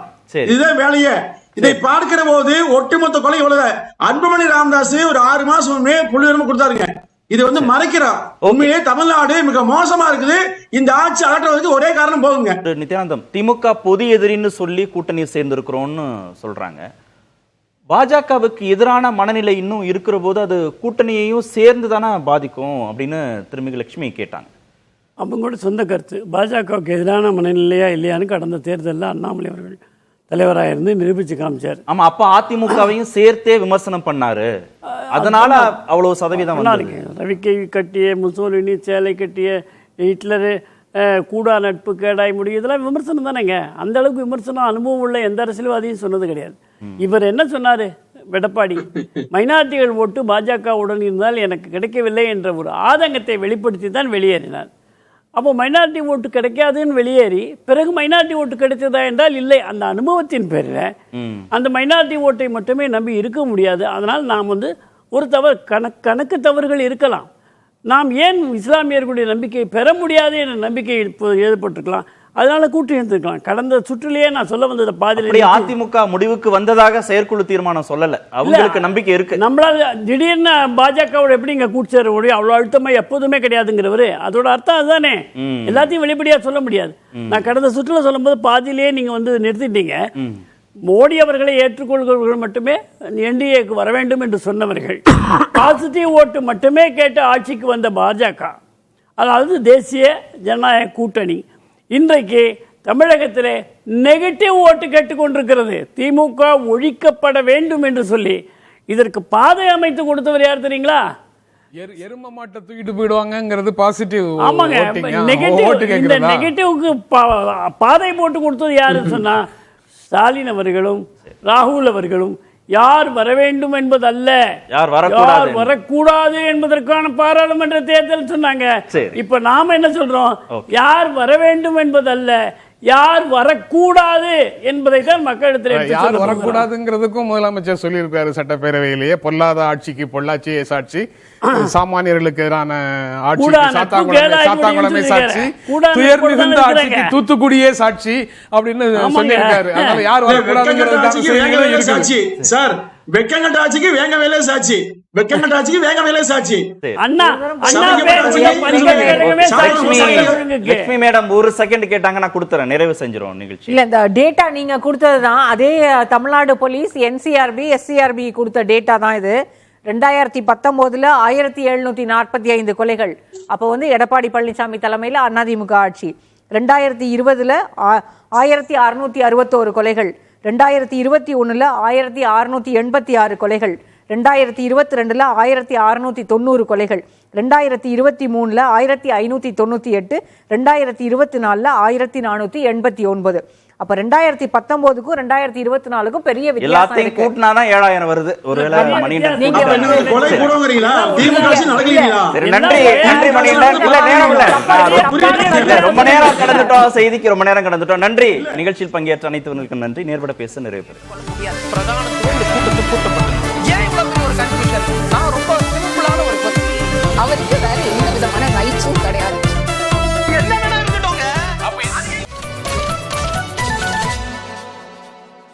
S5: இதுதான் வேலையே. இதை பார்க்கிற போது ஒட்டுமொத்த கொலை எவ்வளவு? அன்புமணி ராமதாஸ் ஒரு 6 மாசம் புள்ளிவிவரம் கொடுத்தாருங்க. இது வந்து மறைக்கிறார். உண்மையே தமிழ்நாடு மிக மோசமா இருக்குது. இந்த ஆட்சி அகற்றுவதற்கு ஒரே காரணம் போகுங்க.
S3: நித்யானந்தம், திமுக பொது எதிரின்னு சொல்லி கூட்டணி சேர்ந்திருக்கிறோம்னு சொல்றாங்க. பாஜகவுக்கு எதிரான மனநிலை இன்னும் இருக்கிற போது அது கூட்டணியையும் சேர்ந்து தானே பாதிக்கும் அப்படின்னு திருமிகு லட்சுமி கேட்டாங்க.
S8: அவங்களோட சொந்த கருத்து. பாஜகவுக்கு எதிரான மனநிலையா இல்லையான்னு கடந்த தேர்தலில் அண்ணாமலை அவர்கள் தலைவராக இருந்து நிரூபிச்சு காமிச்சார்.
S3: ஆமா, அப்ப அதிமுகவையும் சேர்த்தே விமர்சனம் பண்ணாரு. அதனால அவ்வளவு சதவீதம்
S8: ரவிக்கை கட்டிய முசோலினி, சேலை கட்டிய ஹிட்லரு, கூடா நட்பு கேடாய் முடியும், இதெல்லாம் விமர்சனம் தானேங்க. அந்த அளவுக்கு விமர்சனம் அனுபவம் உள்ள எந்த அரசியல்வாதியும் சொன்னது கிடையாது. இவர் என்ன சொன்னாரு? எடப்பாடி மைனாரிட்டிகள் ஓட்டு பாஜகவுடன் இருந்தால் எனக்கு கிடைக்கவில்லை என்ற ஒரு ஆதங்கத்தை வெளிப்படுத்தி தான் வெளியேறினார். அப்போ மைனாரிட்டி ஓட்டு கிடைக்காதுன்னு வெளியேறி பிறகு மைனாரிட்டி ஓட்டு கிடைத்ததா என்றால் இல்லை. அந்த அனுபவத்தின் பேரில் அந்த மைனாரிட்டி ஓட்டை மட்டுமே நம்பி இருக்க முடியாது. அதனால் நாம் வந்து ஒரு கணக்கு தவறுகள் இருக்கலாம். நாம் ஏன் இஸ்லாமியர்களுடைய நம்பிக்கையை பெற முடியாது என்ற நம்பிக்கை ஏற்பட்டிருக்கலாம். அதனால கூட்டு இருந்திருக்கலாம். கடந்த சுற்றிலேயே நான் சொல்ல வந்தது பாதியில
S3: அதிமுக முடிவுக்கு வந்ததாக செயற்குழு தீர்மானம் சொல்லல. அவங்களுக்கு நம்பிக்கை இருக்கு.
S8: நம்மளால திடீர்னு பாஜகவோட எப்படி இங்க கூட்டு சேர முடியும்? அவ்வளவு அழுத்தமா எப்போதுமே கிடையாதுங்கிறவரு. அதோட அர்த்தம் அதுதானே. எல்லாத்தையும் வெளிப்படையா சொல்ல முடியாது. நான் கடந்த சுற்றுல சொல்லும் போது பாதியிலேயே நீங்க வந்து நிறுத்திட்டீங்க. மோடி அவர்களை ஏற்றுக்கொள்கிறவர்கள் மட்டுமே என்டிஏக்கு வர வேண்டும் என்று சொன்னவர்கள், பாசிட்டிவ் ஓட்டு மட்டுமே கேட்டு ஆட்சிக்கு வந்த பாஜக, அதாவது தேசிய ஜனநாயக கூட்டணி, இன்றைக்கு தமிழகத்திலே நெகட்டிவ் ஓட்டு கேட்டுக்கொண்டிருக்கிறது. திமுக ஒழிக்கப்பட வேண்டும் என்று சொல்லி இதற்கு பாதை அமைத்து கொடுத்தவர் யார் தெரியுங்களா?
S7: எரும மாட்டை தூக்கிட்டு போயிடுவாங்கிறது பாசிட்டிவ்.
S8: ஆமாங்க, இந்த நெகட்டிவ்க்கு பாதை போட்டு கொடுத்தது யாருன்னு சொன்னா ஸ்டாலின் அவர்களும் ராகுல் அவர்களும். யார் வர வேண்டும் என்பதல்ல, யார் வரக்கூடாது என்பதற்கான பாராளுமன்ற தேர்தல் சொன்னாங்க. இப்ப நாம என்ன சொல்றோம்? யார் வர வேண்டும் என்பதல்ல, யார் வரக்கூடாது என்பதை தான் மக்களிடத்தில்.
S7: யார் வரக்கூடாதுங்கிறதுக்கும் முதலமைச்சர் சொல்லியிருக்காரு சட்டப்பேரவையிலேயே. பொல்லாத ஆட்சிக்கு பொள்ளாச்சியே சாட்சி, சாமானியர்களுக்கு எதிரான ஆட்சிக்கு சாத்தாங்குளமே சாட்சி, துயர் மிகுந்த ஆட்சிக்கு தூத்துக்குடியே சாட்சி அப்படின்னு சொல்லியிருக்காரு. அதனால யார் வரக்கூடாதுங்கிறது
S5: சாட்சி சார். வெக்கங்கட்ட ஆட்சிக்கு வேங்க வேலை சாட்சி, வெக்கங்கட்ட ஆட்சிக்கு வேங்க வேலை சாட்சி.
S3: லட்சுமி மேடம் ஒரு செகண்ட் கேட்டாங்க, நான் கொடுத்துறேன், நிறைவு செஞ்சிரும் நிகழ்ச்சி.
S4: இல்ல, இந்த டேட்டா நீங்க கொடுத்ததுதான் அதே தமிழ்நாடு போலீஸ் என்சிஆர்பி எஸ்சிஆர்பி கொடுத்த டேட்டா தான் இது. 2019 1745 கொலைகள். அப்போ வந்து எடப்பாடி பழனிசாமி தலைமையில் அதிமுக ஆட்சி. 2020 1661 கொலைகள். 2021 1686 கொலைகள். 2022 1690 கொலைகள், 2023 1598, 2024 1489. அப்ப 2019க்கும் 2024க்கும் பெரிய வித்தியாசம்
S3: எல்லாத்தையும்
S4: இருக்கு.
S3: கூட்டினாதான் 7000 வருது. ஒருவேளை மணிகண்டன்
S4: நீங்க
S5: அப்ப என்ன கொலை கூடங்கிறீங்களா? திமுக ஆட்சி நடக்கலையா?
S3: சரி, நன்றி மணிகண்டன். இல்ல, நேரம் இல்ல. ரொம்ப நேரம் கடந்துட்டோம், செய்திக்கு ரொம்ப நேரம் கடந்துட்டோம். நன்றி. நிகழ்ச்சியில் பங்கேற்ற அனைத்துவர்களுக்கும் நன்றி. நேர்பட பேச நிறைவு பெறும்.
S1: பிரதான கூட்டப்பட்டது.